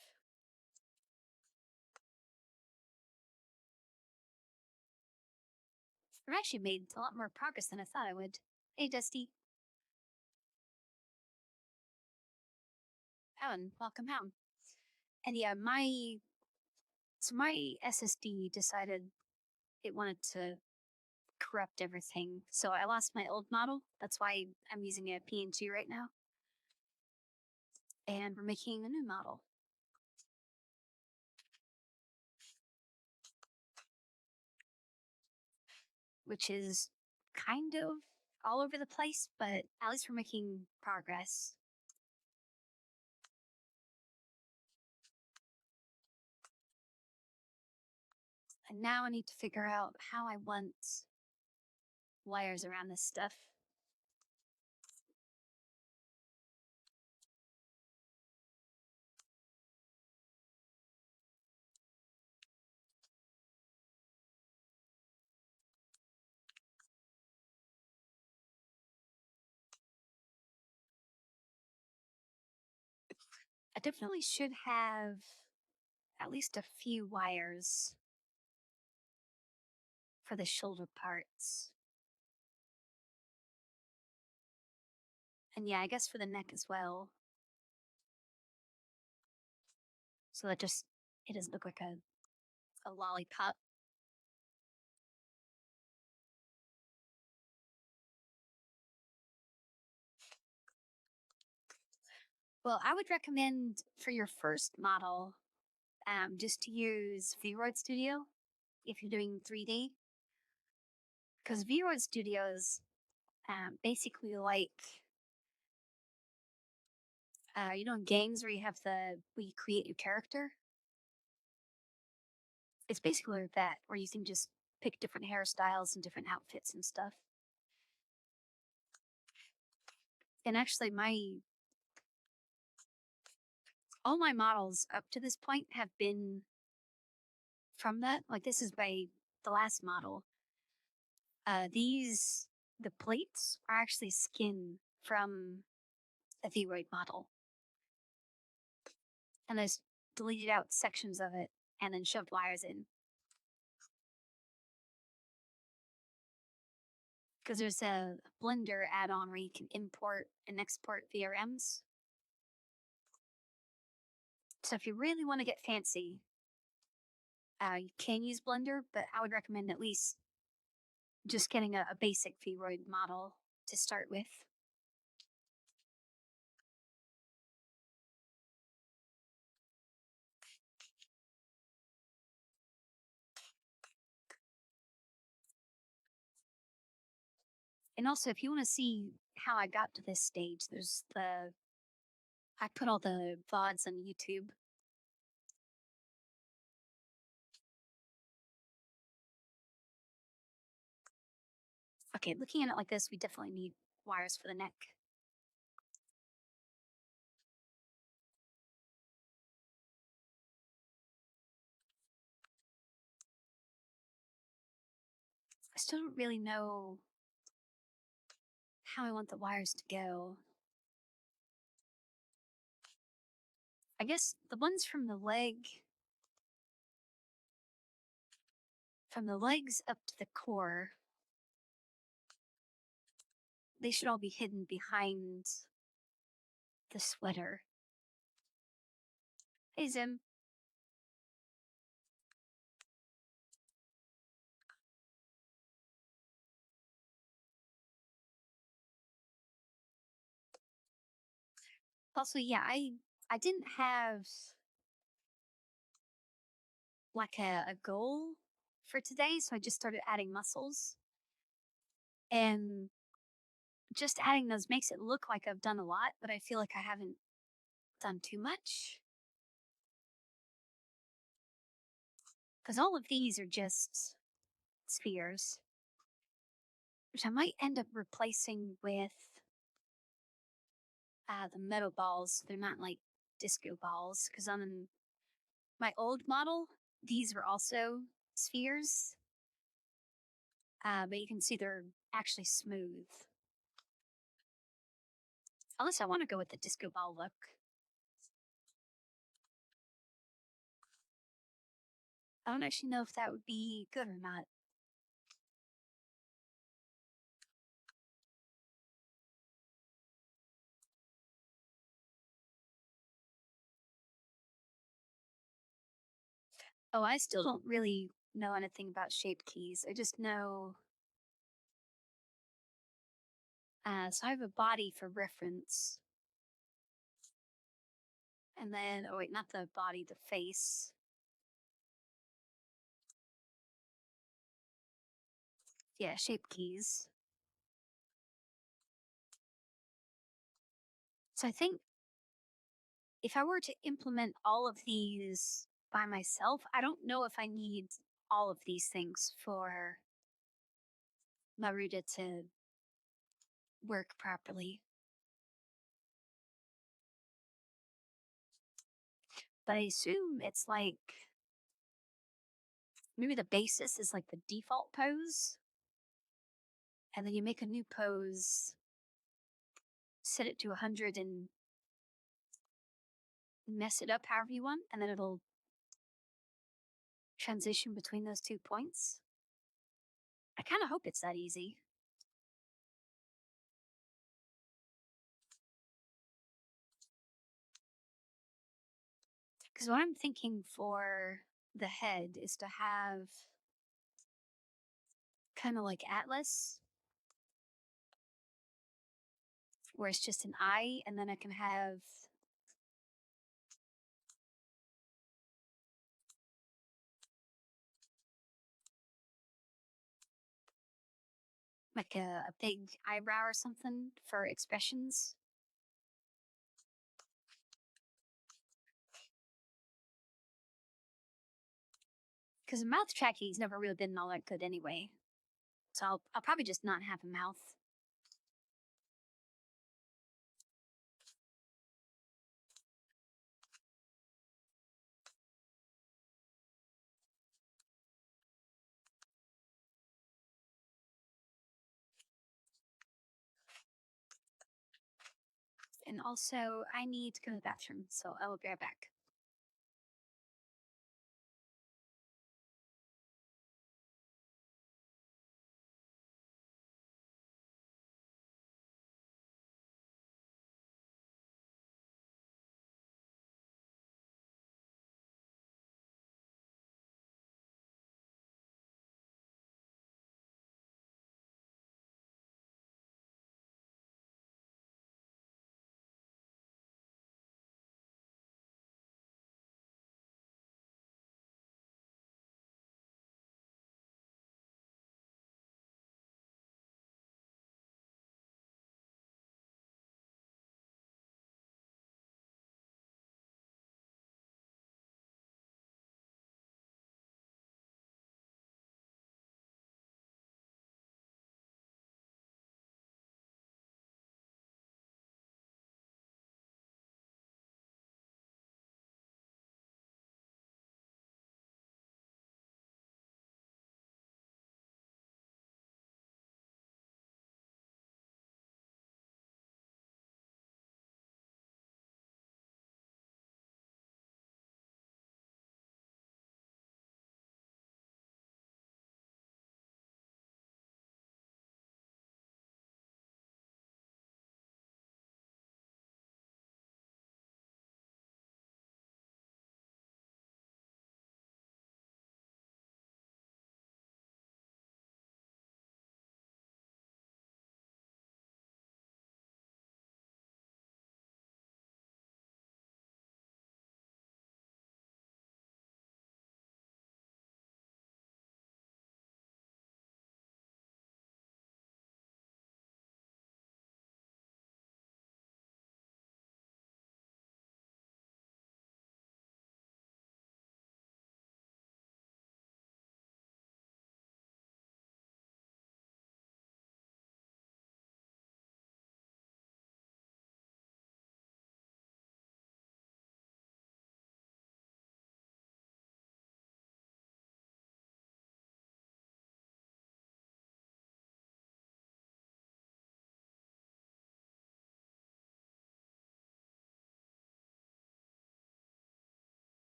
I've actually made a lot more progress than I thought I would. Hey, Dusty. Helen, welcome home. And yeah, my SSD decided it wanted to corrupt everything. So I lost my old model. That's why I'm using a PNG right now. And we're making a new model. Which is kind of all over the place, but at least we're making progress. And now I need to figure out how I want wires around this stuff. I definitely should have at least a few wires for the shoulder parts. And yeah, I guess for the neck as well. So that just, it doesn't look like a lollipop. Well, I would recommend for your first model, just to use VOD Studio if you're doing 3D. Because VOD Studio is basically like, in games where you have where you create your character. It's basically like that, where you can just pick different hairstyles and different outfits and stuff. And actually, all my models up to this point have been from that. Like this is the last model. The plates are actually skin from a V-Roid model. And I just deleted out sections of it and then shoved wires in. Because there's a Blender add-on where you can import and export VRMs. So if you really want to get fancy, you can use Blender, but I would recommend at least just getting a basic V-Roid model to start with. And also, if you want to see how I got to this stage, I put all the VODs on YouTube. Okay, looking at it like this, we definitely need wires for the neck. I still don't really know how I want the wires to go. I guess the ones from the legs up to the core, they should all be hidden behind the sweater. Hey, Zim. Also, yeah, I didn't have like a goal for today, so I just started adding muscles. And just adding those makes it look like I've done a lot, but I feel like I haven't done too much. Because all of these are just spheres, which I might end up replacing with the metal balls. They're not like disco balls, because on my old model, these were also spheres, but you can see they're actually smooth. Unless I want to go with the disco ball look. I don't actually know if that would be good or not. Oh, I still don't really know anything about shape keys. I just know. So I have a body for reference. And then, oh wait, not the body, the face. Yeah, shape keys. So I think if I were to implement all of these by myself, I don't know if I need all of these things for Maruda to work properly. But I assume it's like maybe the basis is like the default pose. And then you make a new pose, set it to 100 and mess it up however you want, and then it'll transition between those 2 points. I kind of hope it's that easy. Because what I'm thinking for the head is to have kind of like Atlas, where it's just an eye, and then I can have like a big eyebrow or something for expressions. Because a mouth tracky's never really been all that good anyway. So I'll probably just not have a mouth. And also, I need to go to the bathroom, so I will be right back.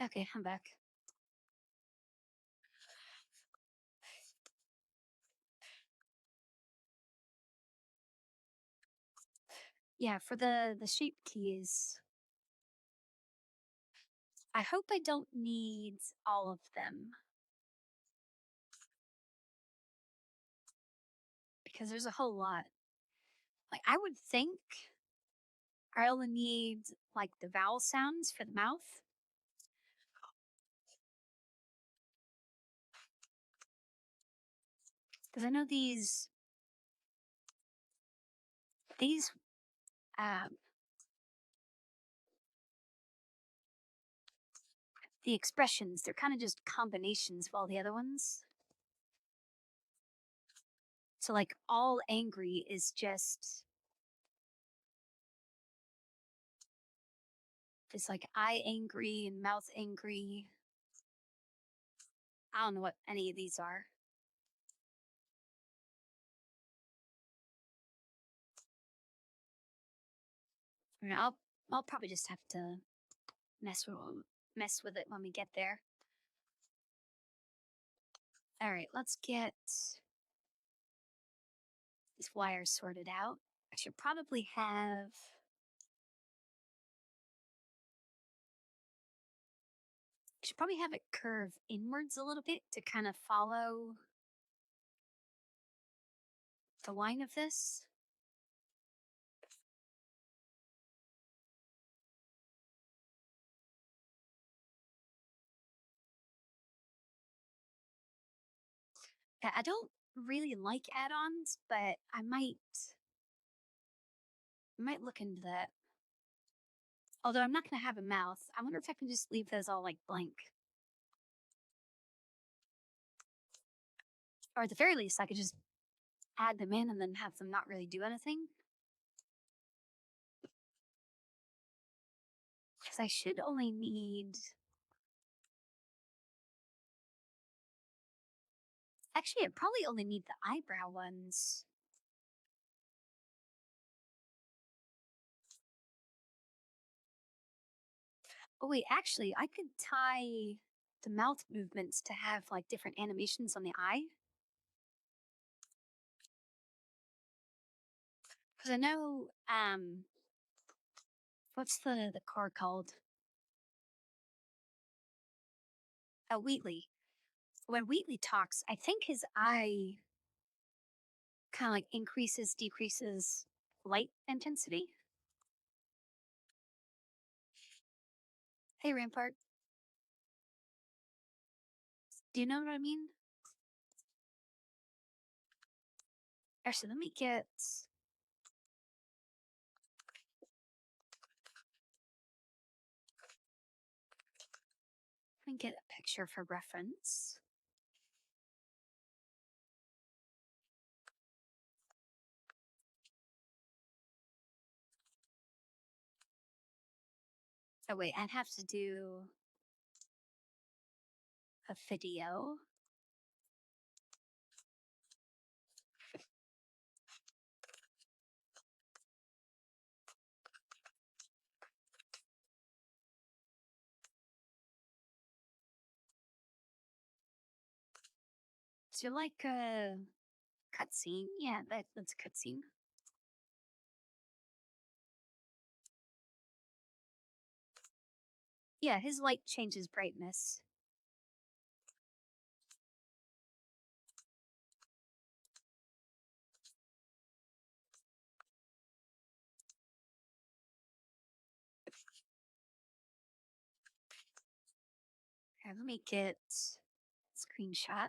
Okay, I'm back. Yeah, for the shape keys, I hope I don't need all of them because there's a whole lot. Like, I would think I only need like the vowel sounds for the mouth because I know these um, the expressions, they're kind of just combinations of all the other ones. So like all angry is just it's like eye angry and mouth angry. I don't know what any of these are. I mean, I'll probably just have to mess with mess with it when we get there. All right, let's get these wires sorted out. I should probably have it curve inwards a little bit to kind of follow the line of this. Yeah, I don't really like add-ons, but I might look into that. Although I'm not going to have a mouth. I wonder if I can just leave those all like blank. Or at the very least, I could just add them in and then have them not really do anything. Because I should only need. Actually, I probably only need the eyebrow ones. Oh, wait, actually, I could tie the mouth movements to have like different animations on the eye. Because I know, what's the car called? Wheatley. When Wheatley talks, I think his eye kind of like increases, decreases light intensity. Hey, Rampart, do you know what I mean? Actually, let me get a picture for reference. Oh wait, I'd have to do a video. So like a cutscene? Yeah, that's a cutscene. Yeah, his light changes brightness. Here, let me get a screenshot.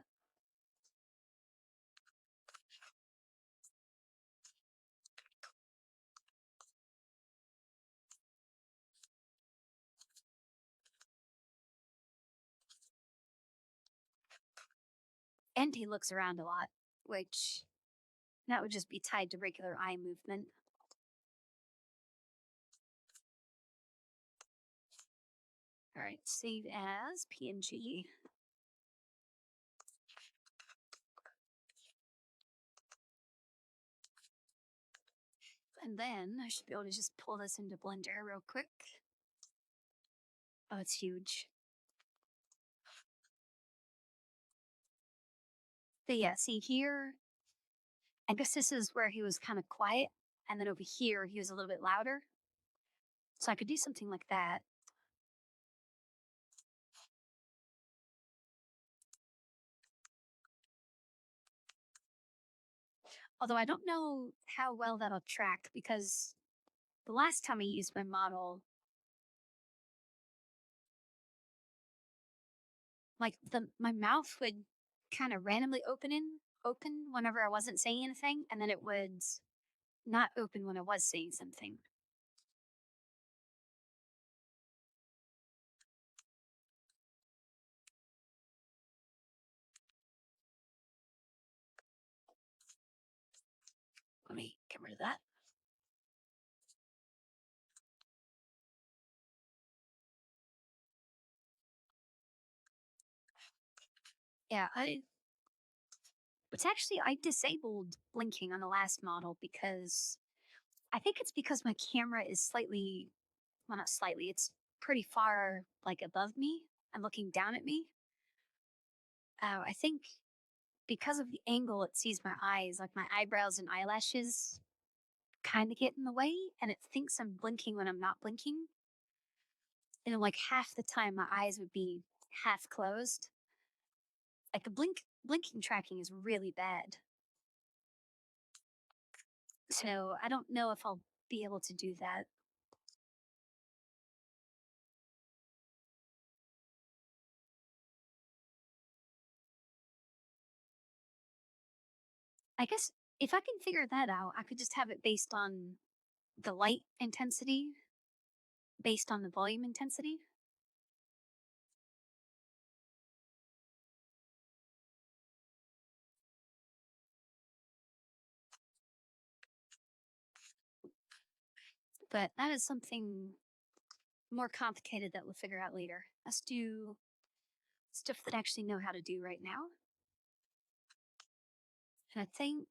And he looks around a lot, which that would just be tied to regular eye movement. All right, save as PNG. And then I should be able to just pull this into Blender real quick. Oh, it's huge. But yeah, see here, I guess this is where he was kind of quiet. And then over here, he was a little bit louder. So I could do something like that. Although I don't know how well that'll track because the last time I used my model, like my mouth would kind of randomly open whenever I wasn't saying anything, and then it would not open when I was saying something. Let me get rid of that. Yeah, I disabled blinking on the last model because I think it's because my camera is slightly, well, not slightly, it's pretty far like above me and looking down at me. I think because of the angle it sees my eyes, like my eyebrows and eyelashes kind of get in the way, and it thinks I'm blinking when I'm not blinking. And like half the time, my eyes would be half closed. Like the blinking tracking is really bad. So I don't know if I'll be able to do that. I guess if I can figure that out, I could just have it based on the light intensity, based on the volume intensity. But that is something more complicated that we'll figure out later. Let's do stuff that I actually know how to do right now. And I think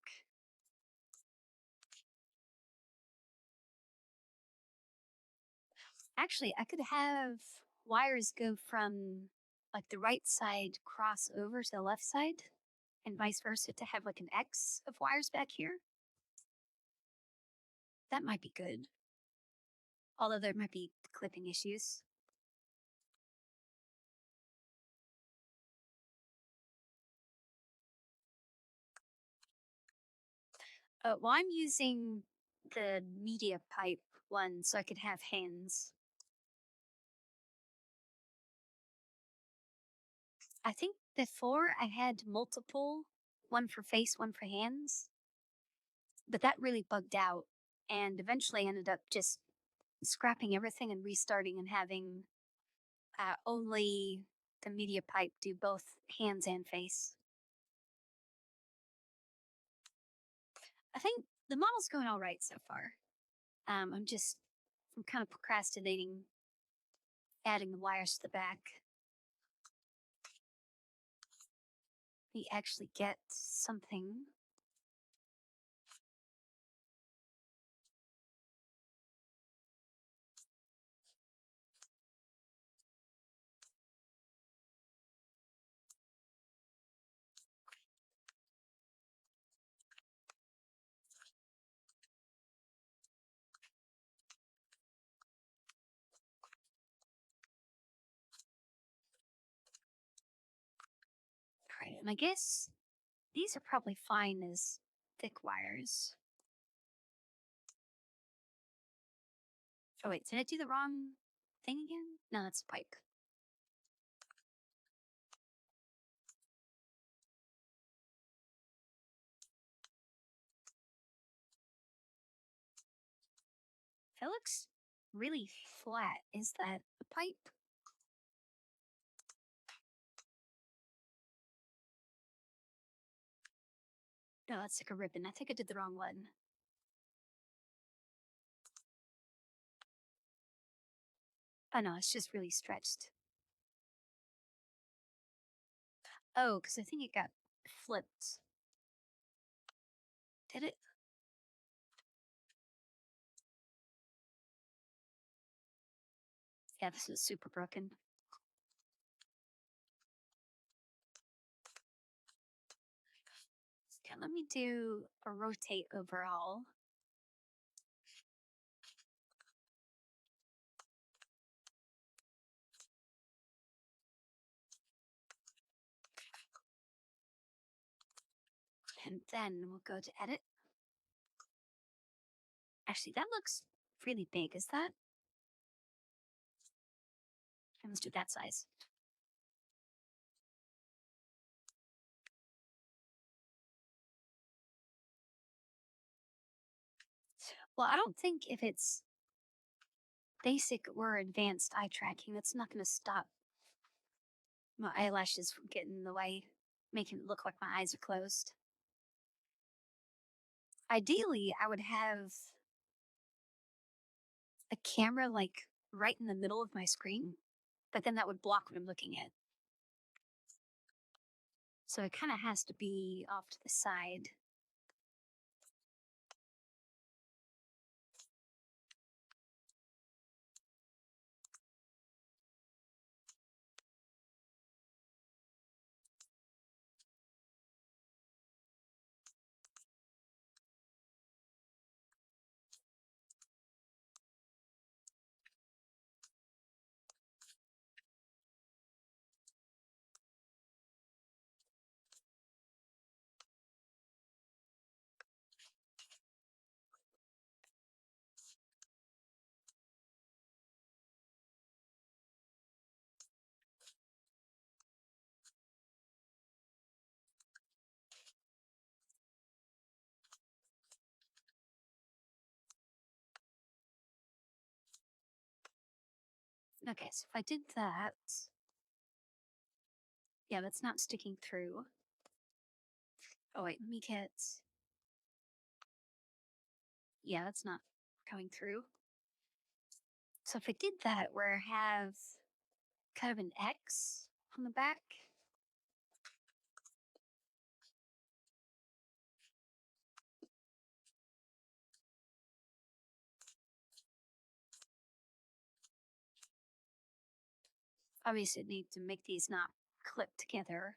actually I could have wires go from like the right side cross over to the left side and vice versa to have like an X of wires back here. That might be good. Although there might be clipping issues. Well, I'm using the media pipe one so I could have hands. I think before I had multiple, one for face, one for hands, but that really bugged out. And eventually I ended up just scrapping everything and restarting and having only the media pipe do both hands and face. I think the model's going all right so far. I'm kind of procrastinating adding the wires to the back. We actually get something. Right, and I guess these are probably fine as thick wires. Oh wait, did I do the wrong thing again? No, that's a pipe. That looks really flat. Is that a pipe? No, that's like a ribbon. I think I did the wrong one. Oh no, it's just really stretched. Oh, because I think it got flipped. Did it? Yeah, this is super broken. Okay, let me do a rotate overall. And then we'll go to edit. Actually, that looks really big. Is that? Okay, let's do that size. Well, I don't think if it's basic or advanced eye tracking, that's not going to stop my eyelashes from getting in the way, making it look like my eyes are closed. Ideally, I would have a camera like right in the middle of my screen, but then that would block what I'm looking at. So it kind of has to be off to the side. Okay, so if I did that, yeah, that's not sticking through. Oh wait, let me get, yeah, that's not going through. So if I did that where I have kind of an X on the back, obviously I'd need to make these not clip together.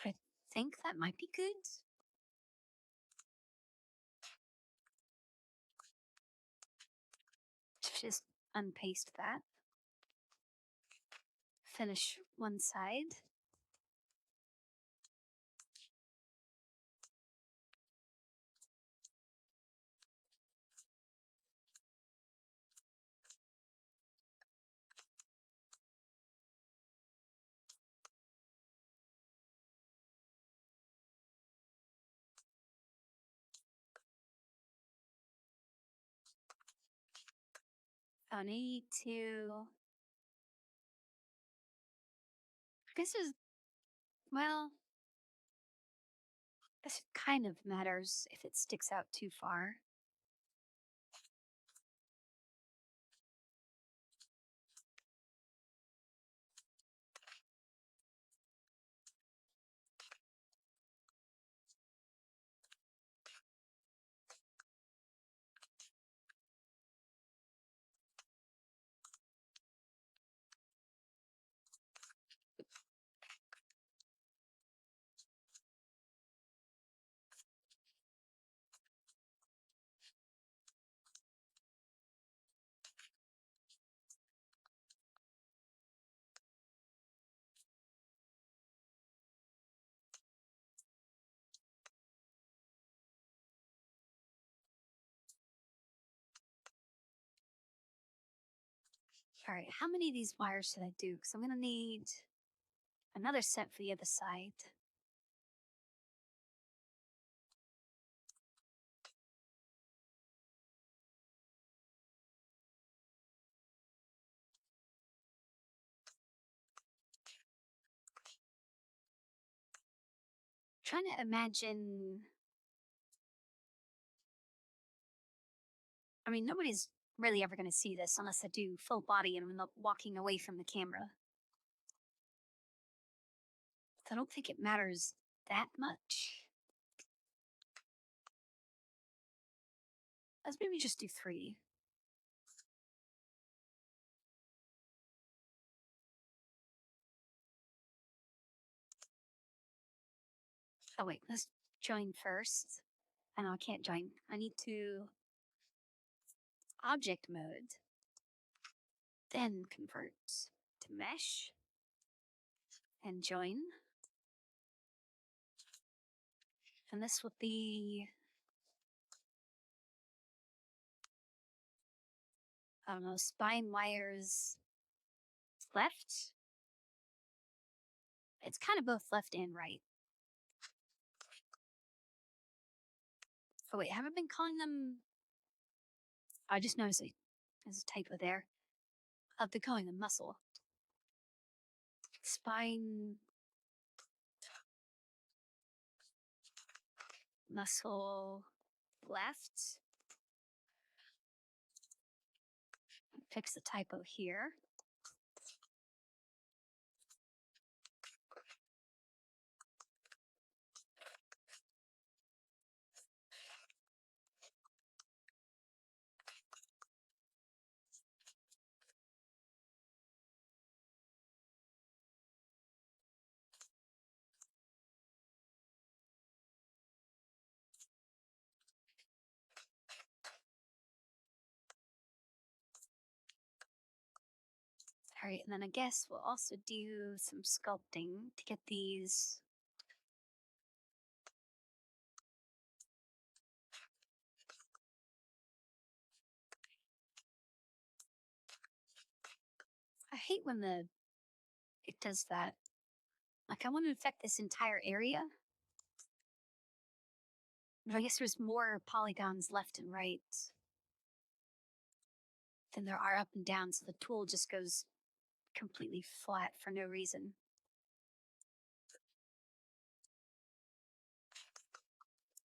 But I think that might be good. Just unpaste that. Finish one side. I need to, I guess there's, well, this kind of matters if it sticks out too far. All right, how many of these wires should I do? Because I'm going to need another set for the other side. Trying to imagine, I mean, nobody's really ever going to see this unless I do full body and I'm walking away from the camera. So I don't think it matters that much. Let's maybe just do 3. Oh wait, let's join first. I know I can't join. I need to object mode, then convert to mesh and join. And this will be, I don't know, spine wires left. It's kind of both left and right. Oh wait, have I been calling them? I just noticed there's a typo there. I've been calling them muscle. Spine, muscle, left. Fix the typo here. All right, and then I guess we'll also do some sculpting to get these. I hate when it does that. Like I want to affect this entire area, but I guess there's more polygons left and right than there are up and down, so the tool just goes completely flat for no reason.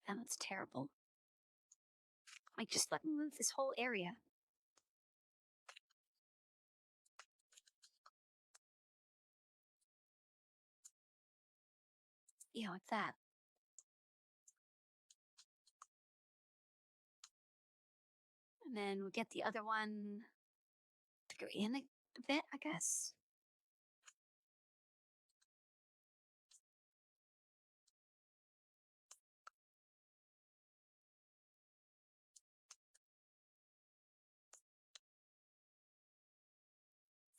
And that's terrible. Like, just let me move this whole area. Yeah, like that. And then we'll get the other one to go in a bit, I guess.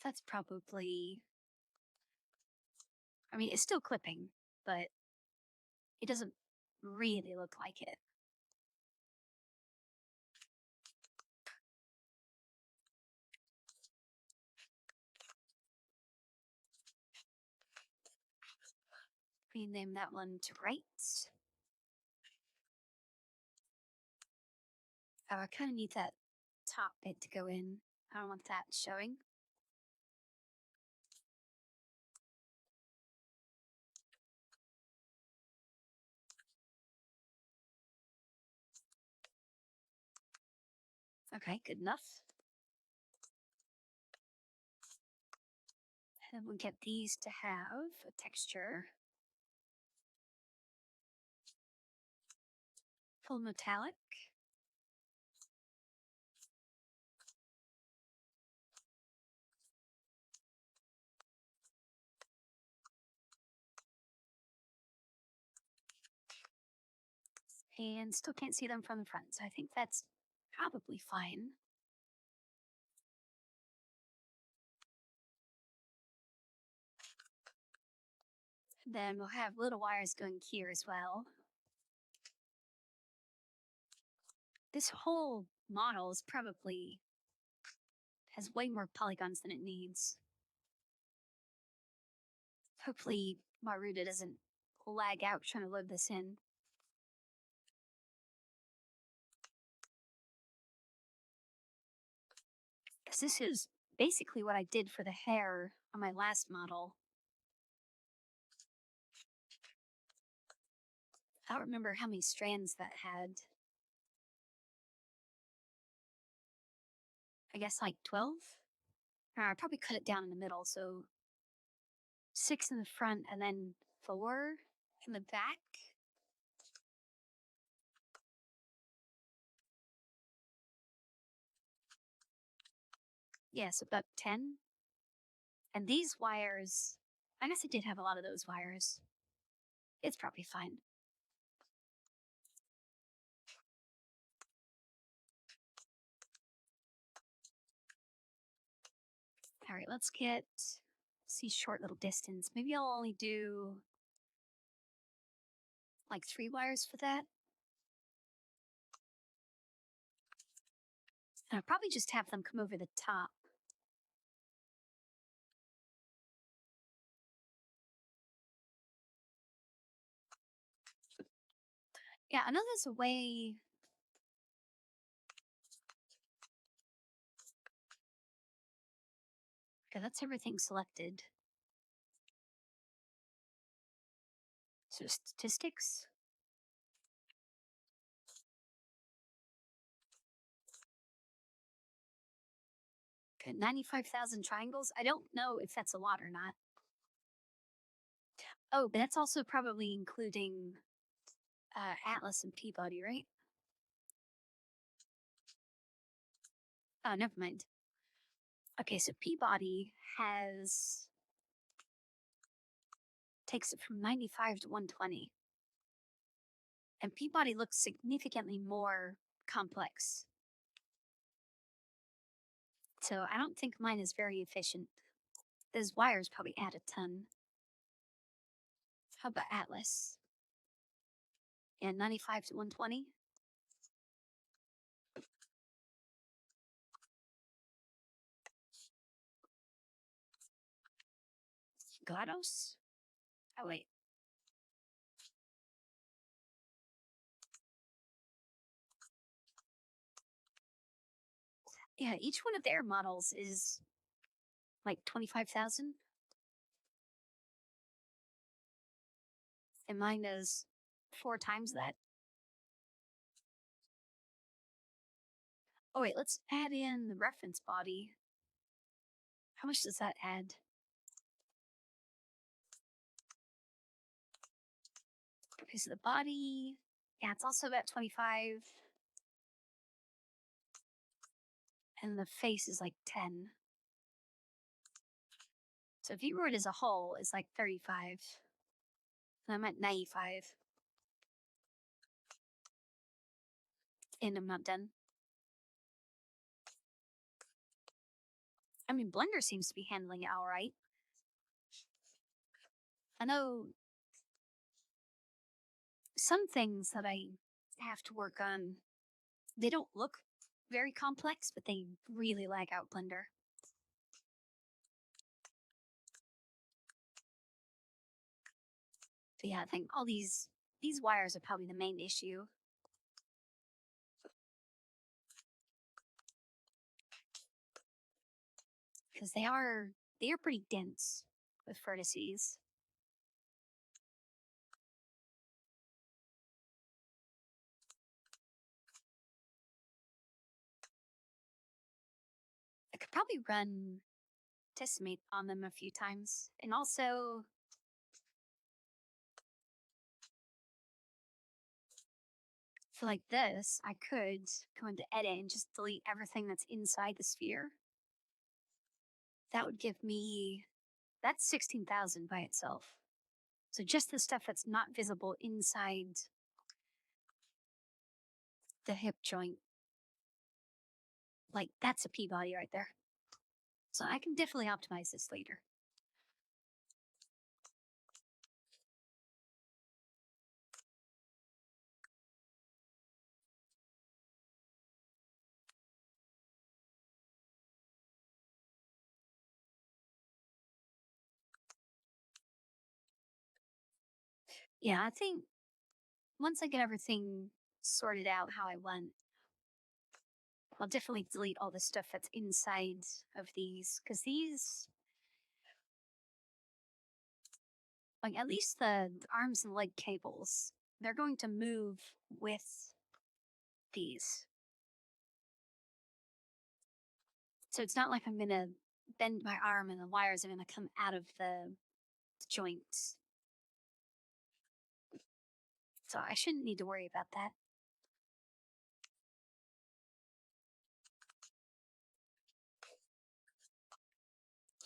That's probably, I mean, it's still clipping, but it doesn't really look like it. Rename that one to right. Oh, I kind of need that top bit to go in. I don't want that showing. Okay, good enough. And then we'll get these to have a texture. Full metallic. And still can't see them from the front, so I think that's probably fine. Then we'll have little wires going here as well. This whole model is probably has way more polygons than it needs. Hopefully Maruda doesn't lag out trying to load this in. Because this is basically what I did for the hair on my last model. I don't remember how many strands that had. I guess like 12? I probably cut it down in the middle, so 6 in the front and then 4 in the back. Yeah, so about 10. And these wires, I guess I did have a lot of those wires. It's probably fine. All right, let's see short little distance. Maybe I'll only do like 3 wires for that. And I'll probably just have them come over the top. Yeah, I know there's a way. Okay, that's everything selected. So statistics. Okay, 95,000 triangles. I don't know if that's a lot or not. Oh, but that's also probably including Atlas and Peabody, right? Oh, never mind. Okay, so Peabody takes it from 95 to 120. And Peabody looks significantly more complex. So I don't think mine is very efficient. Those wires probably add a ton. How about Atlas? Yeah, 95 to 120. GLaDOS? Oh, wait. Yeah, each one of their models is like 25,000. And mine is 4 times that. Oh, wait, let's add in the reference body. How much does that add? Okay, so the body, yeah, it's also about 25. And the face is like 10. So VOD as a whole is like 35. And I'm at 95. And I'm not done. I mean, Blender seems to be handling it all right. I know some things that I have to work on, they don't look very complex, but they really lag out Blender. But yeah, I think all these wires are probably the main issue. Because they are pretty dense with vertices. I could probably run Tessimate on them a few times. And also, for like this, I could go into edit and just delete everything that's inside the sphere. That would give me, that's 16,000 by itself. So just the stuff that's not visible inside the hip joint, like that's a P-body right there. So I can definitely optimize this later. Yeah, I think once I get everything sorted out how I want, I'll definitely delete all the stuff that's inside of these, because these, like at least the arms and leg cables, they're going to move with these. So it's not like I'm gonna bend my arm and the wires are gonna come out of the joints. So I shouldn't need to worry about that.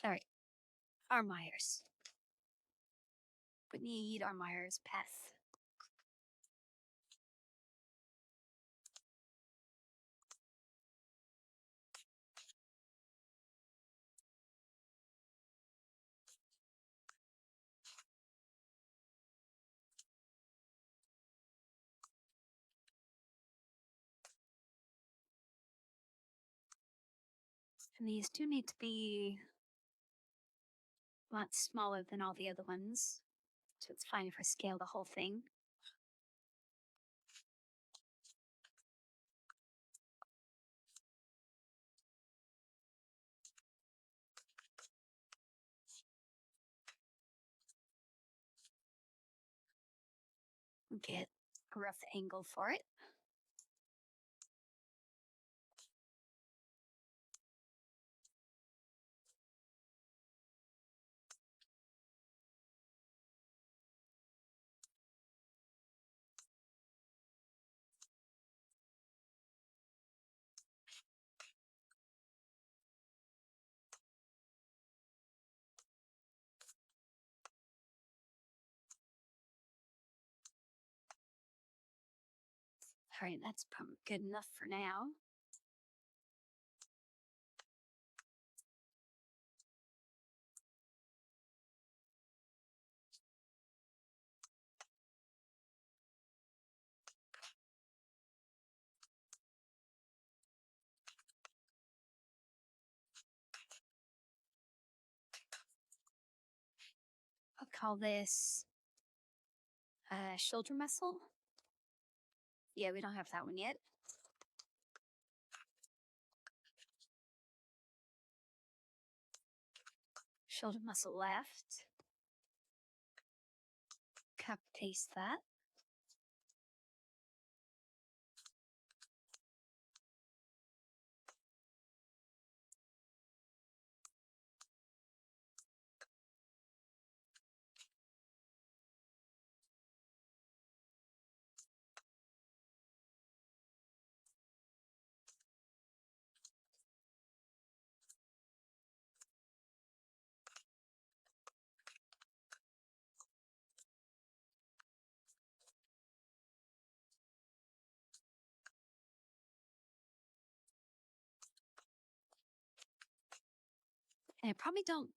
All right, arm wires. We need arm wires path. And these do need to be a lot smaller than all the other ones. So it's fine if I scale the whole thing. Get a rough angle for it. All right, that's probably good enough for now. I'll call this shoulder muscle. Yeah, we don't have that one yet. Shoulder muscle left. Copy paste that. And I probably don't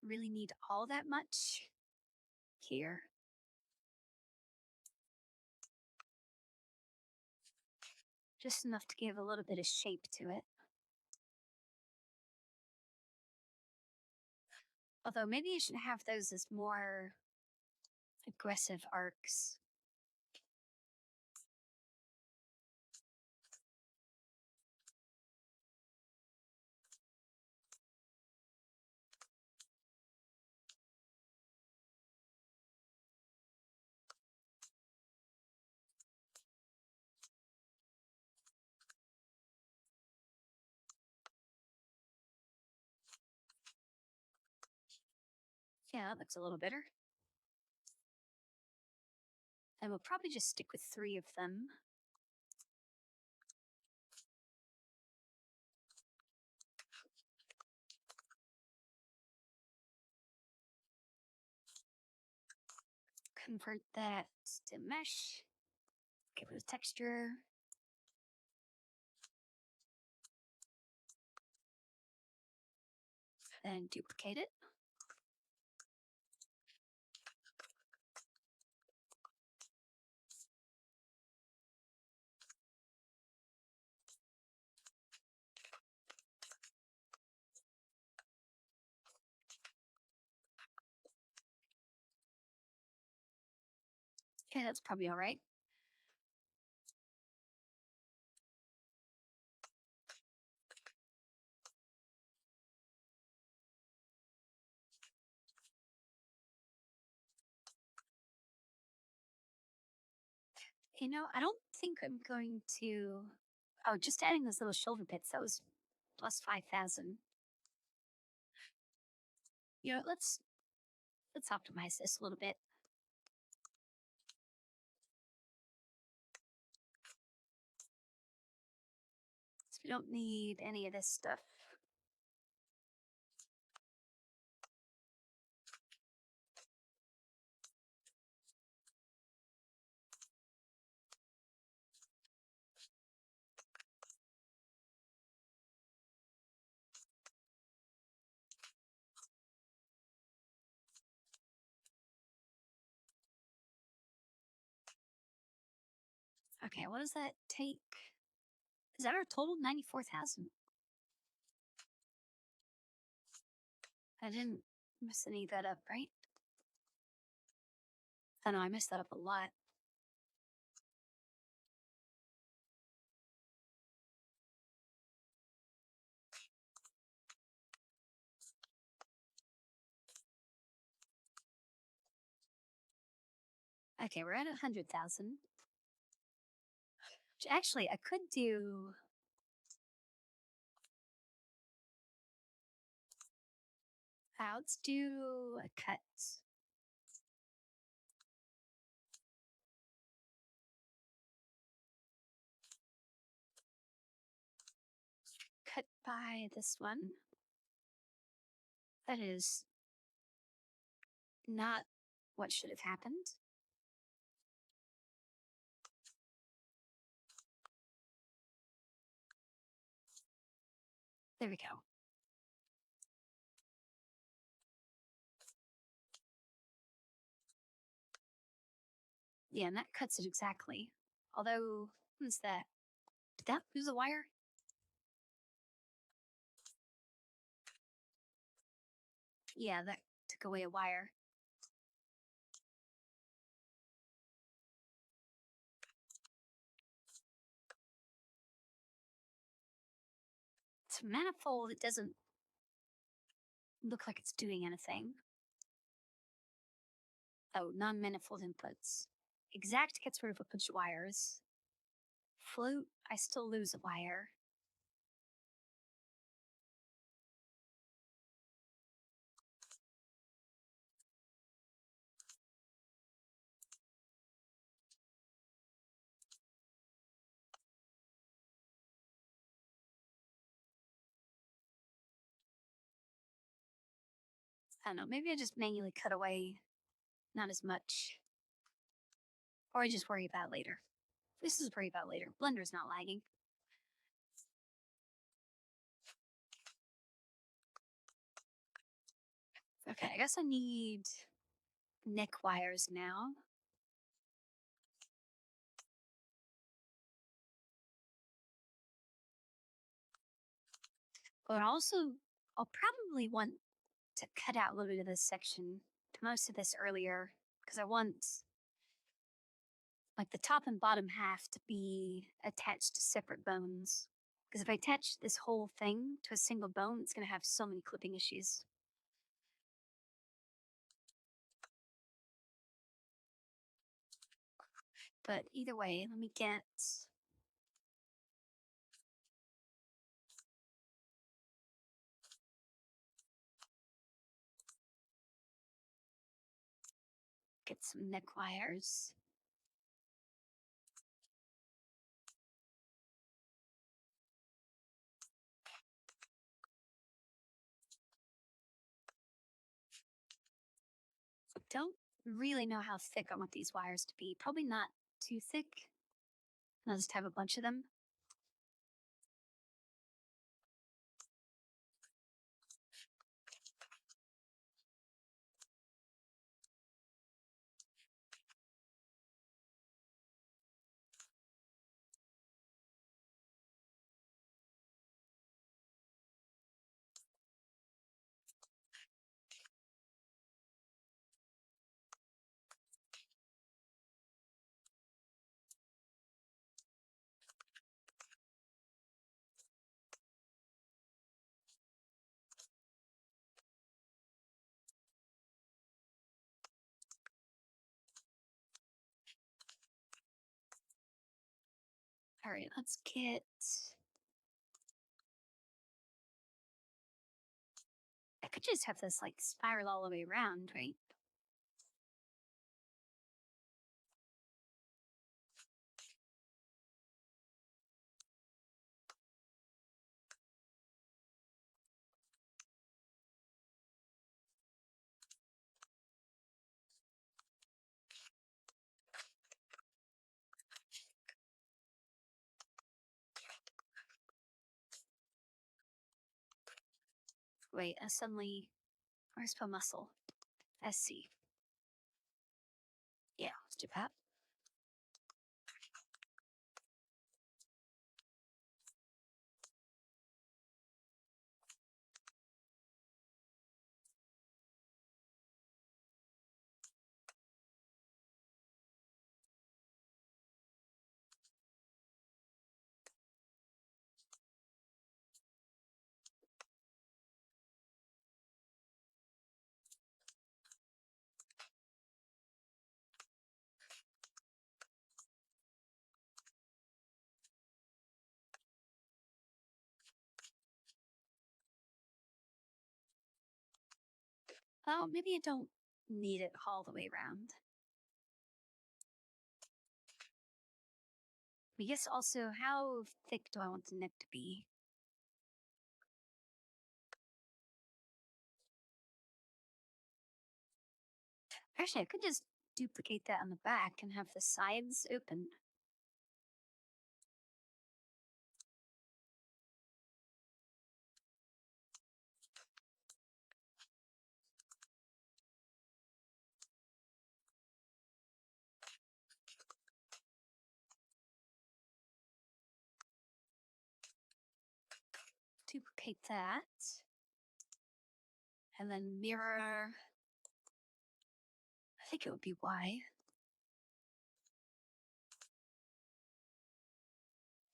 really need all that much here. Just enough to give a little bit of shape to it. Although maybe you should have those as more aggressive arcs. Yeah, that looks a little better. And we'll probably just stick with 3 of them. Convert that to mesh. Give it a texture. Then duplicate it. Okay, that's probably all right. You know, I don't think I'm going to. Oh, just adding those little shoulder bits, that was plus 5,000. You know, let's optimize this a little bit. So we don't need any of this stuff. Okay, what does that take? Is that our total? 94,000. I didn't mess any of that up, right? I know I messed that up a lot. Okay, we're at 100,000. Which actually, I could do. Let's do a cut. Cut by this one. That is not what should have happened. There we go. Yeah, and that cuts it exactly. Although, what's that? Did that lose a wire? Yeah, that took away a wire. It's a manifold. It doesn't look like it's doing anything. Oh, non-manifold inputs. Exact gets rid of a bunch of wires. Float, I still lose a wire. I don't know, maybe I just manually cut away not as much. Or I just worry about it later. This is worry about later. Blender's not lagging. Okay, I guess I need neck wires now. But also, I'll probably want to cut out a little bit of this section, to most of this earlier, because I want like the top and bottom half to be attached to separate bones. Because if I attach this whole thing to a single bone, it's going to have so many clipping issues. But either way, let me get some neck wires. I don't really know how thick I want these wires to be. Probably not too thick. And I'll just have a bunch of them. All right, let's get. I could just have this like spiral all the way around, right? Wait, I suddenly. Where's the muscle? SC. Yeah, let's do that. Oh, maybe I don't need it all the way around. I guess also, how thick do I want the neck to be? Actually, I could just duplicate that on the back and have the sides open. Duplicate that. And then mirror. I think it would be Y.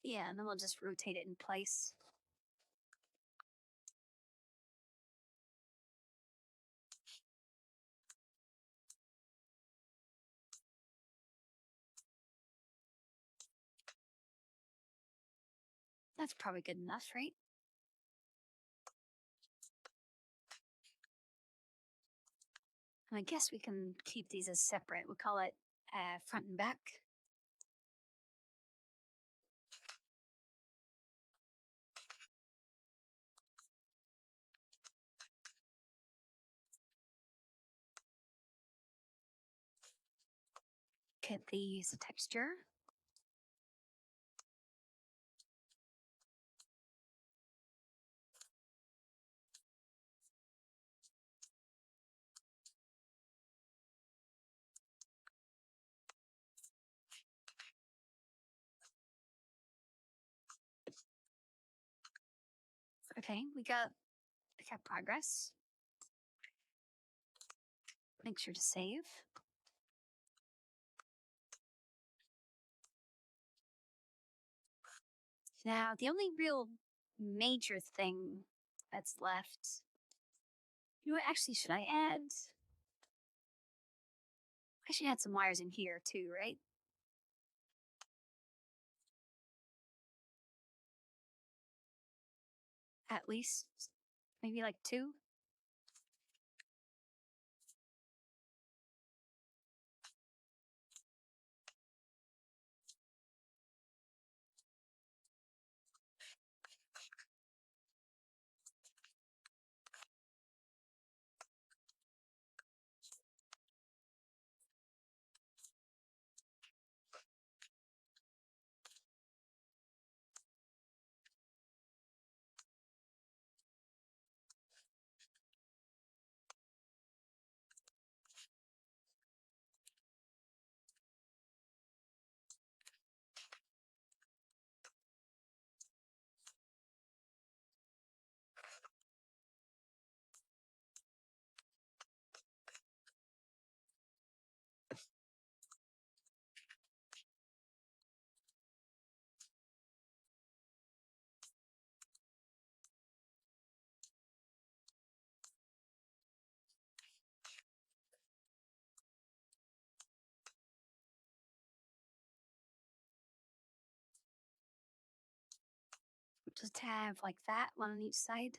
Yeah, and then we'll just rotate it in place. That's probably good enough, right? And I guess we can keep these as separate. We'll call it front and back. Get these texture. Okay, we got progress. Make sure to save. Now, the only real major thing that's left. You know what? Actually, should I add? I should add some wires in here too, right? At least, maybe like 2. Just have like that, one on each side.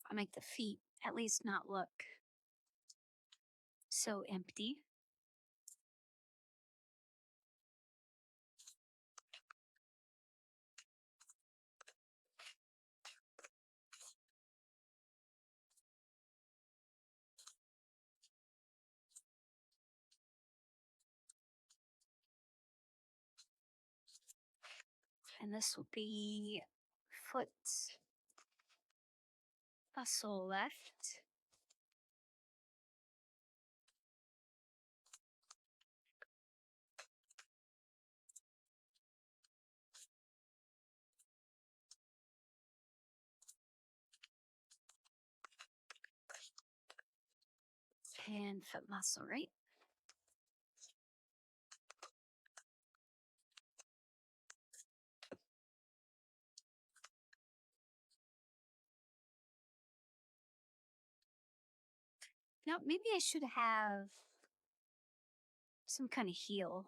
I'll make the feet at least not look so empty. And this will be foot muscle left. And foot muscle right. Now, maybe I should have some kind of heel.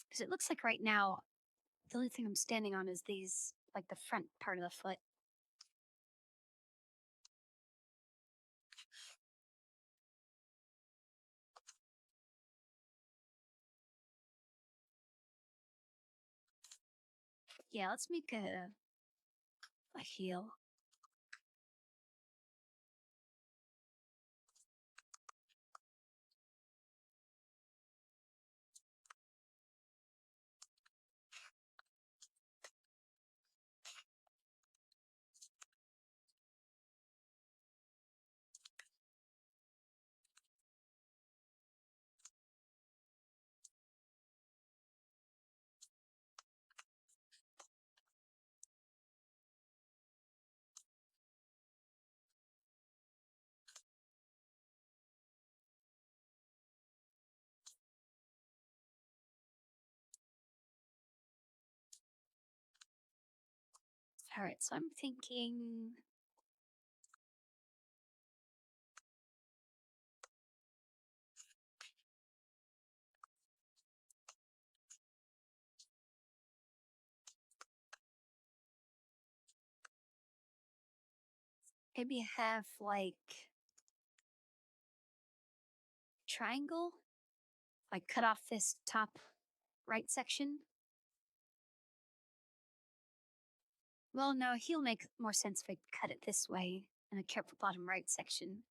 Because it looks like right now, the only thing I'm standing on is these, like the front part of the foot. Yeah, let's make a heel. All right, so I'm thinking maybe have like triangle, like cut off this top right section. Well, no, heel makes more sense if I cut it this way and I kept the bottom right section.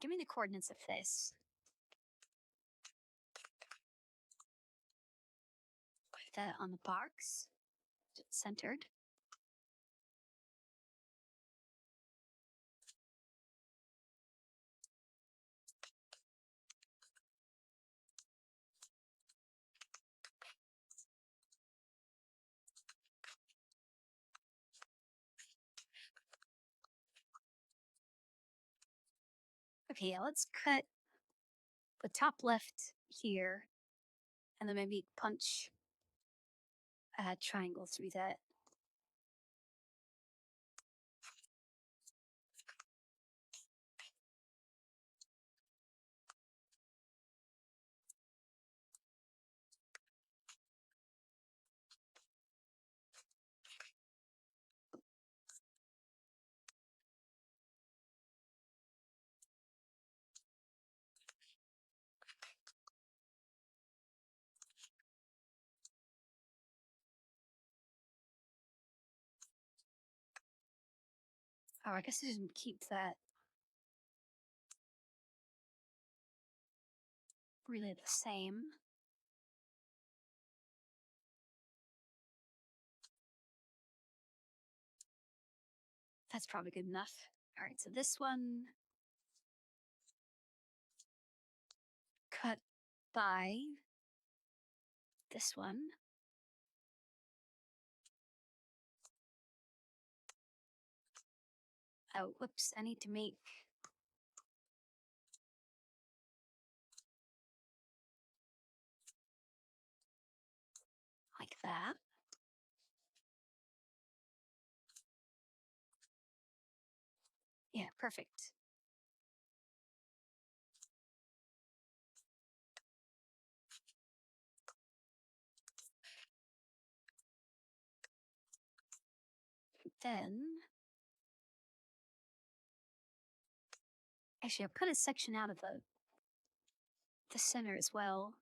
Give me the coordinates of this. Put that on the box. It's centered. Okay, yeah, let's cut the top left here and then maybe punch a triangle through that. Oh, I guess I didn't keep that really the same. That's probably good enough. All right, so this one cut by this one. Oh, whoops, I need to make like that. Yeah, perfect. Then, actually, I'll cut a section out of the center as well.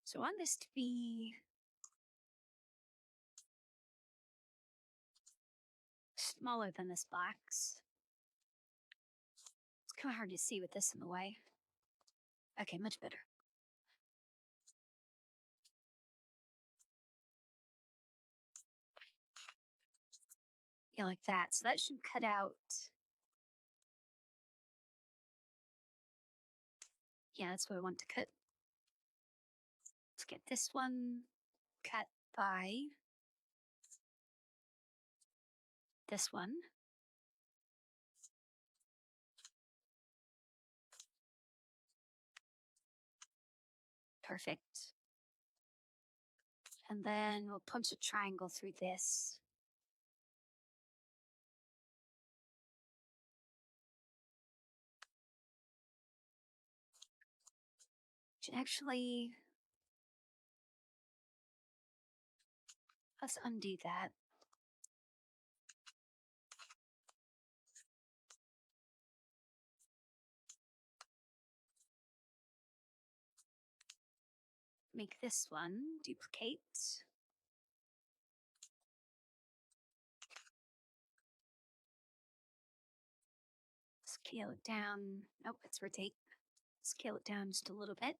So I want this to be smaller than this box. It's kind of hard to see with this in the way. Okay, much better. Yeah, like that. So that should cut out. Yeah, that's what I want to cut. Let's get this one cut by this one. Perfect. And then we'll punch a triangle through this. Should actually, let's undo that. Make this one duplicate. Scale it down. Nope, let's rotate. Scale it down just a little bit.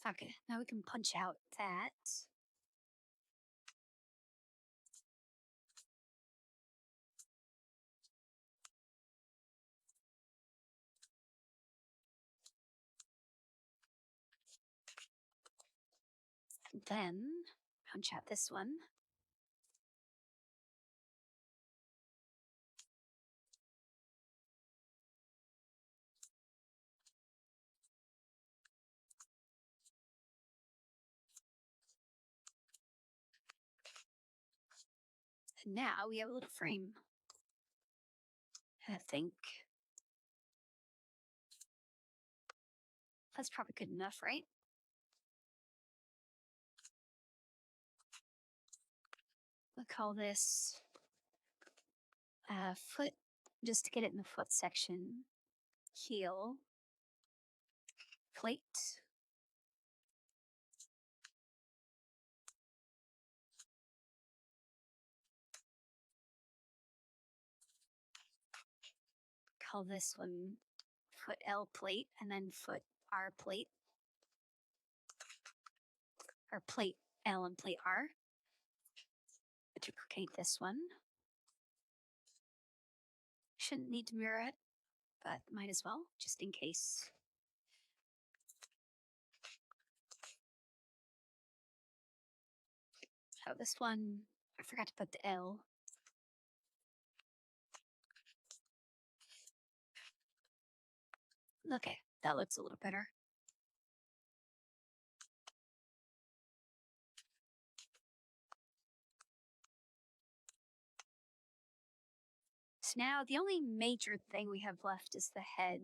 Okay, now we can punch out that. Then punch out this one. And now we have a little frame. I think that's probably good enough, right? We'll call this foot, just to get it in the foot section. Heel, plate. Call this one foot L plate, and then foot R plate. Or plate L and plate R. Duplicate this one. Shouldn't need to mirror it, but might as well, just in case. Oh, this one, I forgot to put the L. Okay, that looks a little better. So now the only major thing we have left is the head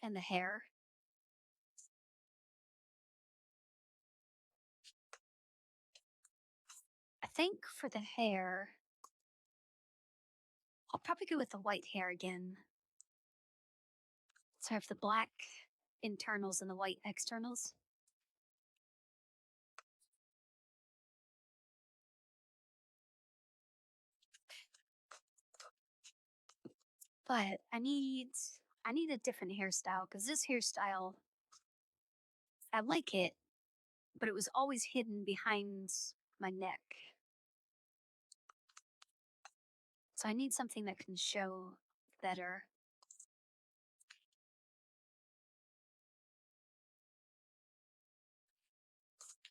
and the hair. I think for the hair, I'll probably go with the white hair again. So I have the black internals and the white externals. But I need a different hairstyle because this hairstyle, I like it, but it was always hidden behind my neck. So I need something that can show better.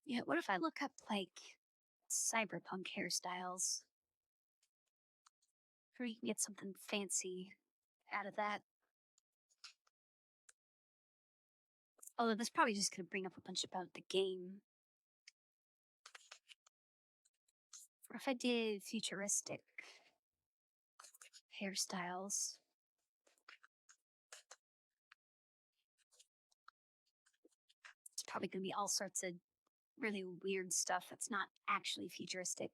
Yeah, what if I look up like cyberpunk hairstyles? Or you can get something fancy out of that. Although that's probably just going to bring up a bunch about the game. Or if I did futuristic hairstyles. It's probably going to be all sorts of really weird stuff that's not actually futuristic.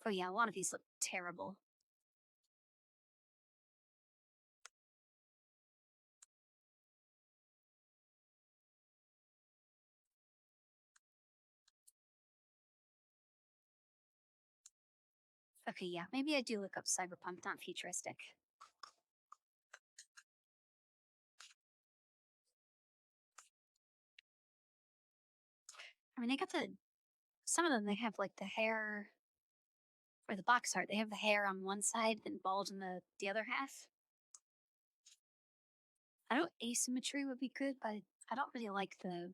Oh yeah, a lot of these look terrible. Okay, yeah, maybe I do look up cyberpunk, not futuristic. I mean, they got some of them, they have like the hair or the box art. They have the hair on one side, then bald in the other half. I know asymmetry would be good, but I don't really like the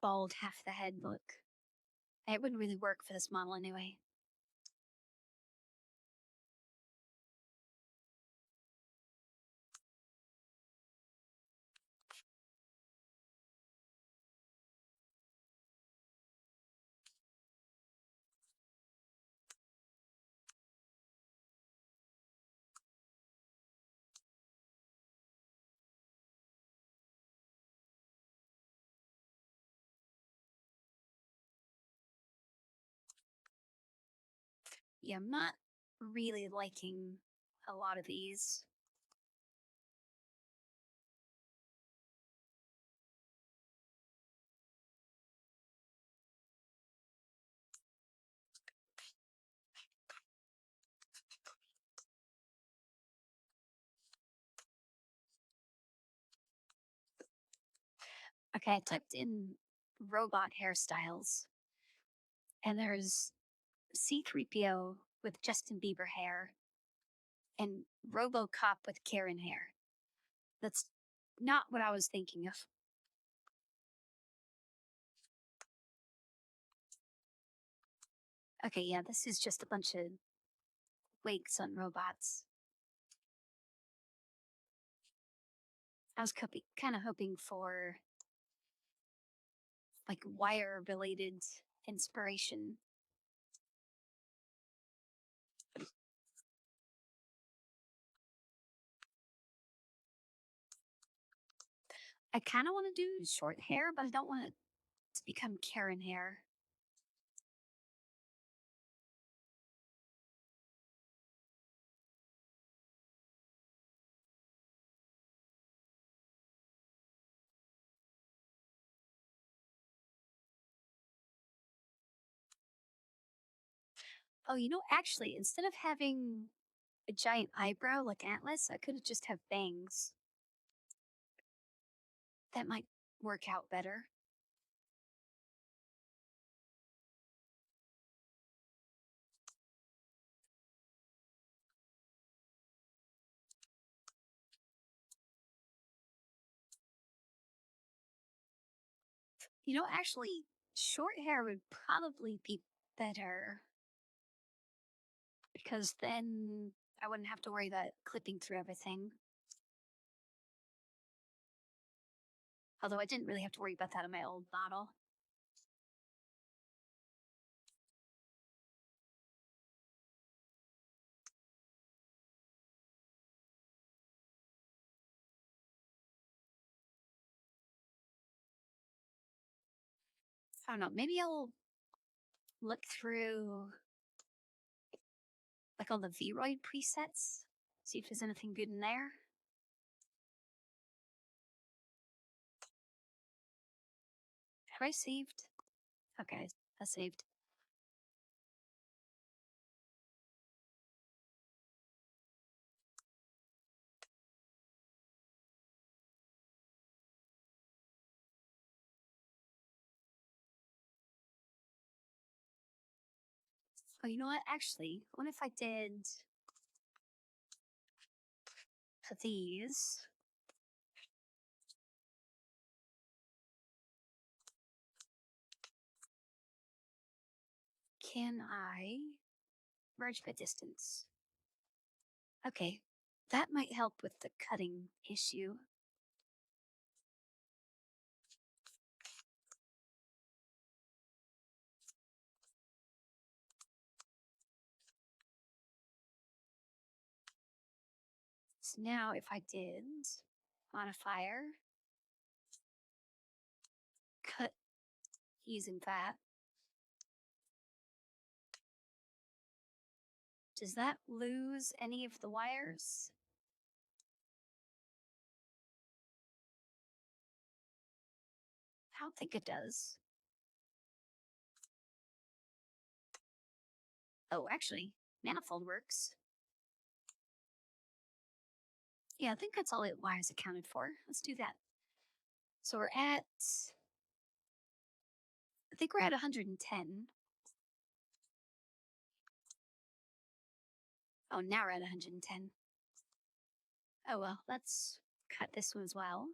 bald half the head look. It wouldn't really work for this model anyway. Yeah, I'm not really liking a lot of these. Okay, I typed in robot hairstyles, and there's C3PO with Justin Bieber hair and RoboCop with Karen hair. That's not what I was thinking of. Okay, yeah, this is just a bunch of wigs on robots. I was kind of hoping for like wire related inspiration. I kind of want to do short hair, but I don't want it to become Karen hair. Oh, actually, instead of having a giant eyebrow like Atlas, I could just have bangs. That might work out better. Actually, short hair would probably be better because then I wouldn't have to worry about clipping through everything. Although I didn't really have to worry about that in my old model. I don't know. Maybe I'll look through like all the VRoid presets, see if there's anything good in there. Have I saved? Okay, I saved. Oh, you know what? Actually, what if I did these? Can I merge by distance? Okay, that might help with the cutting issue. So now if I did modifier, cut using that, Does that lose any of the wires? I don't think it does. Oh, actually, manifold works. Yeah, I think that's all it wires accounted for. Let's do that. So we're at, I think we're at 110. Oh, now we're at 110. Oh, well, let's cut this one as well.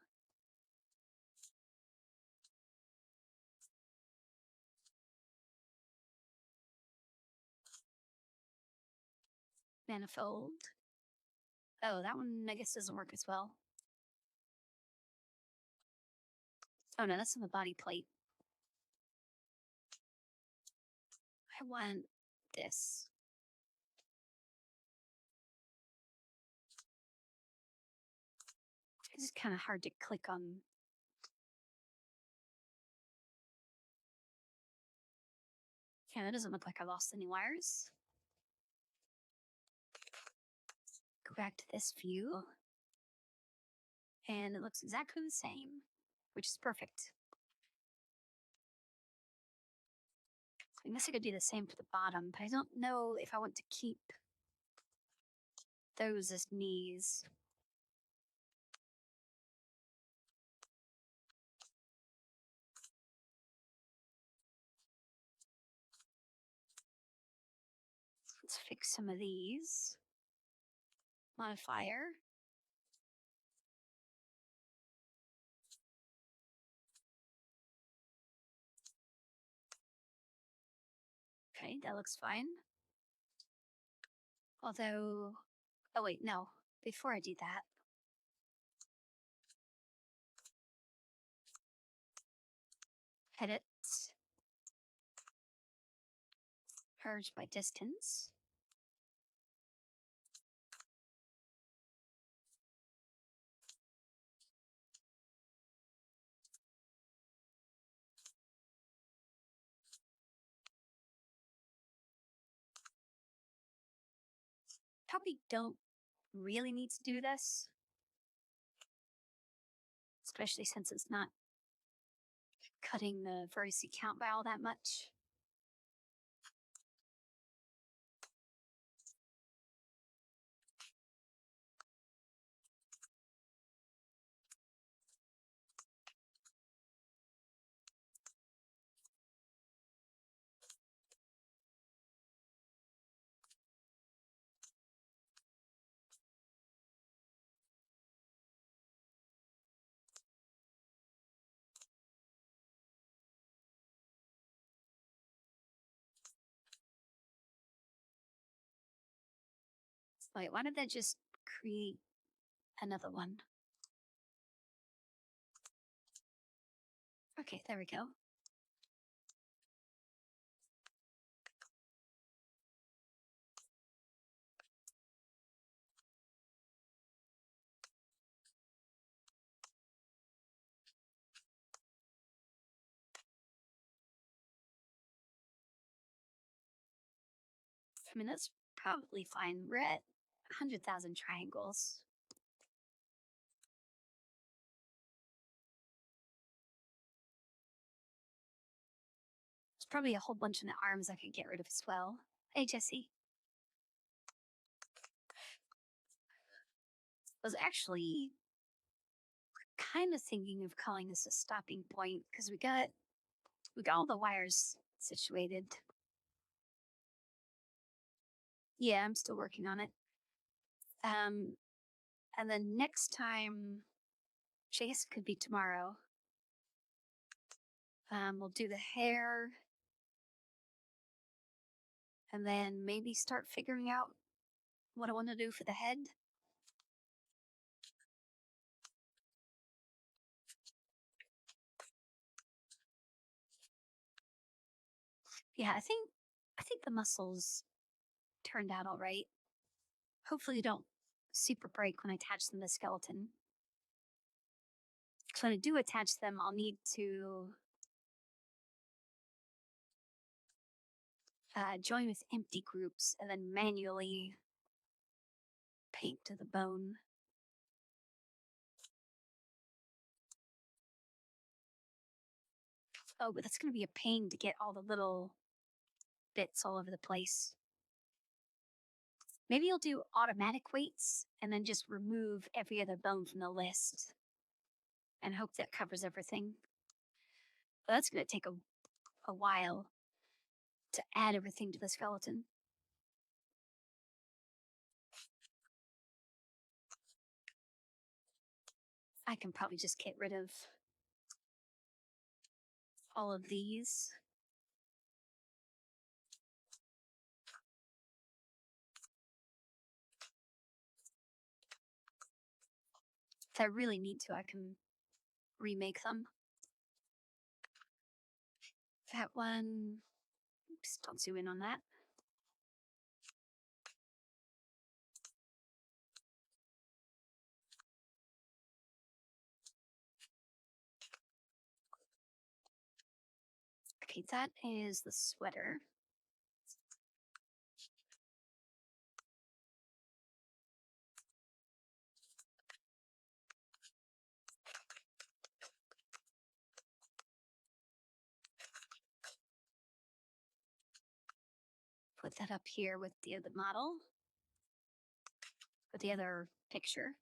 Manifold. Oh, that one I guess doesn't work as well. Oh no, that's on the body plate. I want this. It's kind of hard to click on. Yeah, that doesn't look like I lost any wires. Go back to this view. And it looks exactly the same, which is perfect. I guess I could do the same for the bottom, but I don't know if I want to keep those as knees. Let's fix some of these. Modifier. Okay, that looks fine. Although, oh wait, no. Before I do that, edit, purge by distance. Probably don't really need to do this, especially since it's not cutting the vertice count by all that much. Wait, why did that just create another one? Okay, there we go. I mean, that's probably fine. We're at 100,000 triangles. There's probably a whole bunch in the arms I could get rid of as well. Hey, Jesse. I was actually kind of thinking of calling this a stopping point because we got all the wires situated. Yeah, I'm still working on it. And then next time, which I guess could be tomorrow, we'll do the hair and then maybe start figuring out what I want to do for the head. Yeah, I think the muscles turned out all right. Hopefully they don't super break when I attach them to the skeleton. So when I do attach them, I'll need to Join with empty groups and then manually paint to the bone. Oh, but that's going to be a pain to get all the little bits all over the place. Maybe you'll do automatic weights and then just remove every other bone from the list and hope that covers everything. But that's going to take a while to add everything to the skeleton. I can probably just get rid of all of these. If I really need to, I can remake them. That one, oops, don't zoom in on that. Okay, that is the sweater. Put that up here with the other model, with the other picture.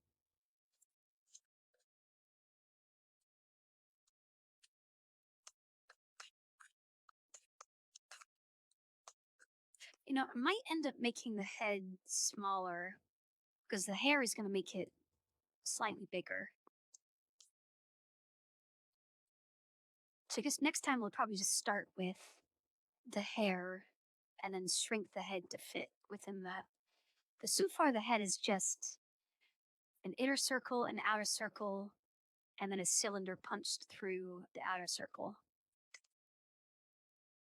You know, I might end up making the head smaller because the hair is going to make it slightly bigger. So I guess next time we'll probably just start with the hair and then shrink the head to fit within that. So far the head is just an inner circle, an outer circle, and then a cylinder punched through the outer circle.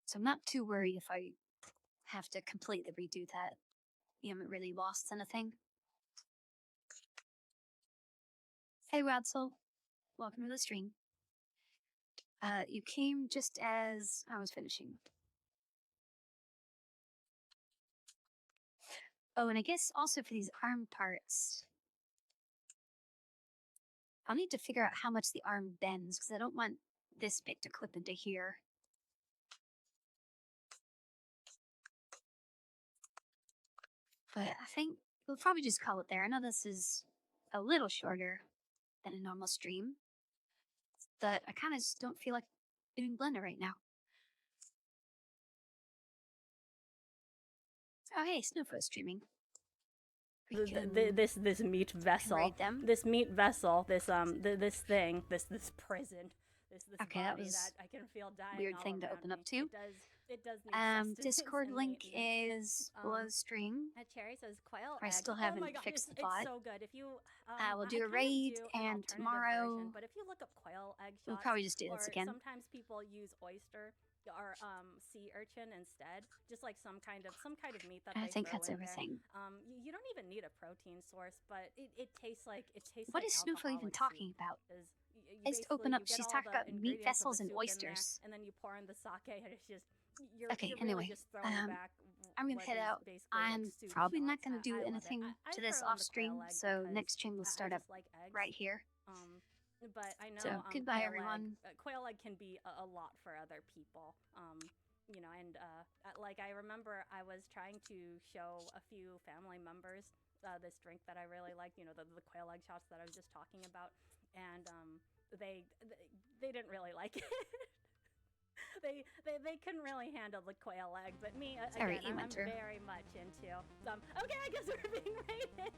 So I'm not too worried if I have to completely redo that. You haven't really lost anything. Hey Radsel, welcome to the stream. You came just as I was finishing. Oh, and I guess also for these arm parts, I'll need to figure out how much the arm bends because I don't want this bit to clip into here. But I think we'll probably just call it there. I know this is a little shorter than a normal stream, but I kind of just don't feel like doing Blender right now. Oh, hey, Snowfo streaming. This meat vessel, this meat vessel, this thing, this prison, this okay, body that was that I can feel dying. Weird all thing to open me. up to. It does need sustenance Discord and link is below the stream. Cherry says quail I egg. still Oh haven't my God, fixed the it's VOD. so good. If you We'll do a raid, and tomorrow version, but if you look up quail egg shots, we'll probably just do this again. Sometimes people use oyster or sea urchin instead, just like some kind of meat that I they think throw that's in everything. there. You don't even need a protein source, but it tastes like What is Snowfo even talking about? I just open up. She's talking about meat vessels and oysters. And then you pour in the sake, and it's just okay. You're anyway, really just throwing back. I'm gonna head out. I'm probably not gonna do anything to this off stream. So next stream will start up right here. But I know so goodbye everyone. Quail egg can be a lot for other people. You know, and like I remember I was trying to show a few family members this drink that I really liked, you know, the quail egg shots that I was just talking about, and they didn't really like it. They couldn't really handle the quail egg, but me again, I'm very much into. Okay, I guess we're being rated.